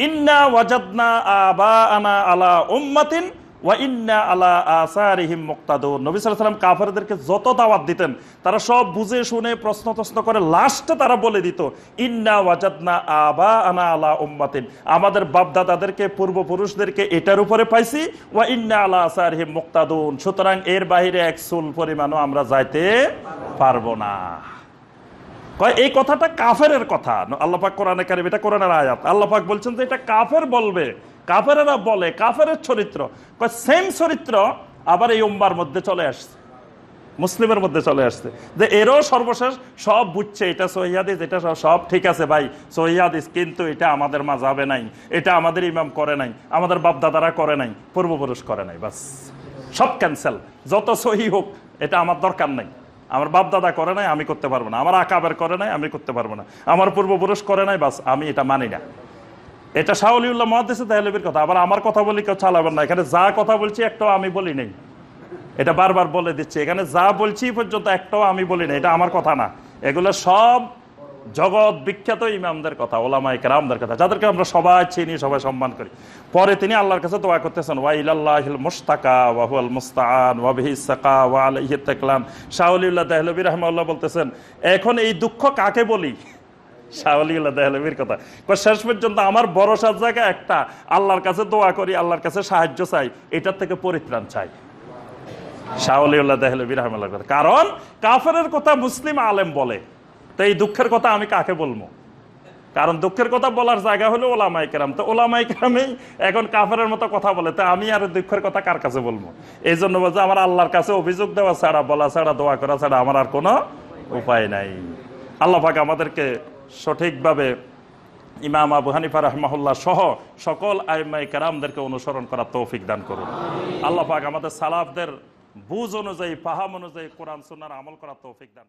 ইন্না ওয়াজাদনা আবাআনা আলা উম্মাতিন ওয়া ইন্না আলা আসারিহিম মুক্তাদুন। নবী সাল্লাল্লাহু আলাইহি ওয়াসাল্লাম কাফেরদেরকে যত দাওয়াত দিতেন তারা সব বুঝে শুনে প্রশ্ন করে লাস্টে তারা বলে দিত ইন্না ওয়াজাদনা আবাআনা আলা উম্মাতিন, আমাদের বাপ দাদাদেরকে, পূর্বপুরুষদেরকে এটার উপরে পাইছি, ওয়া ইন্না আলা আসারিহিম মুক্তাদুন, সুতরাং এর বাইরে এক চুল পরিমাণও আমরা যাইতে পারবো না। এই কথাটা কাফেরের কথা। আল্লাহ পাক কোরআনে কারীম, এটা কোরআনের আয়াত, আল্লাহ পাক বলছেন যে এটা কাফের বলবে, কাফেরেরা বলে, কাফেরের চরিত্র। সেম চরিত্র আবার এই উম্মার মধ্যে চলে আসছে, মুসলিমের মধ্যে চলে আসছে, যে এরও সর্বশেষ সব বুঝছে এটা সহিহ হাদিস, এটা সব ঠিক আছে ভাই সহিহ হাদিস, কিন্তু এটা আমাদের মাযহাবে নাই, এটা আমাদের ইমাম করে নাই, আমাদের বাপ দাদারা করে নাই, পূর্বপুরুষ করে নাই, বাস সব ক্যান্সেল। যত সহিহ হোক এটা আমার দরকার নাই, আমার বাপ দাদা করে নাই, আমি করতে পারবো না, আমার আকাবের করে নাই, আমি করতে পারবো না, আমার পূর্বপুরুষ করে নাই, বাস আমি এটা মানি না। এটা শাহ ওলিউল্লাহ মুহাদ্দিস দেহলভীর কথা। আবার আমার কথা বলি কেউ চালাবেন না, এখানে যা কথা বলছি একটাও আমি বলি নাই, এটা বারবার বলে দিচ্ছি, এখানে যা বলছি পর্যন্ত একটাও আমি বলি না, এটা আমার কথা না, এগুলো সব জগৎ বিখ্যাত ইমামদের কথা, ওলামায়ে কেরামদের কথা, যাদেরকে আমরা সবাই চিনি, সবাই সম্মান করি। পরে তিনি আল্লাহর কাছে দোয়া করতেছেন, ওয়া ইলাল্লাহিল মুশতাকা ওয়া হুয়াল মুস্তাআন ওয়া বিহিস সাকা ওয়া আলাইহি তাকলান। শাহ ওলিউল্লাহ দেহলভী রাহিমাহুল্লাহ বলতেছেন এখন এই দুঃখ কাকে বলি? শাহ ওলিউল্লাহ দেহলভীর কথা। শেষ পর্যন্ত আমার ভরসার জায়গা একটা, আল্লাহর কাছে দোয়া করি, আল্লাহর কাছে সাহায্য চাই, এটার থেকে পরিত্রাণ চাই। শাহ ওলিউল্লাহ দেহলভী রাহিমাহুল্লাহর কথা। কারণ কাফেরের কথা মুসলিম আলেম বলে, তো এই দুঃখের কথা আমি কাকে বলবো? কারণ দুঃখের কথা বলার জায়গা হলো ওলামায়ে কেরাম, তো ওলামায়ে কেরামই এখন কাফেরের মতো কথা বলে, তো আমি আর দুঃখের কথা কার কাছে বলবো? এই জন্য বলছে আমার আল্লাহর কাছে অভিযোগ দেওয়া ছাড়া, বলা ছাড়া, দোয়া করা ছাড়া আমার আর কোনো উপায় নাই। আল্লাহ পাক আমাদেরকে সঠিকভাবে ইমাম আবু হানিফা রাহমাহুল্লাহ সহ সকল আইম্মায়ে কেরামদেরকে অনুসরণ করার তৌফিক দান করুন। আল্লাহ পাক আমাদের সালাফদের বুঝ অনুযায়ী, ফাহাম অনুযায়ী কোরআন সুন্নাহর আমল করার তৌফিক দান।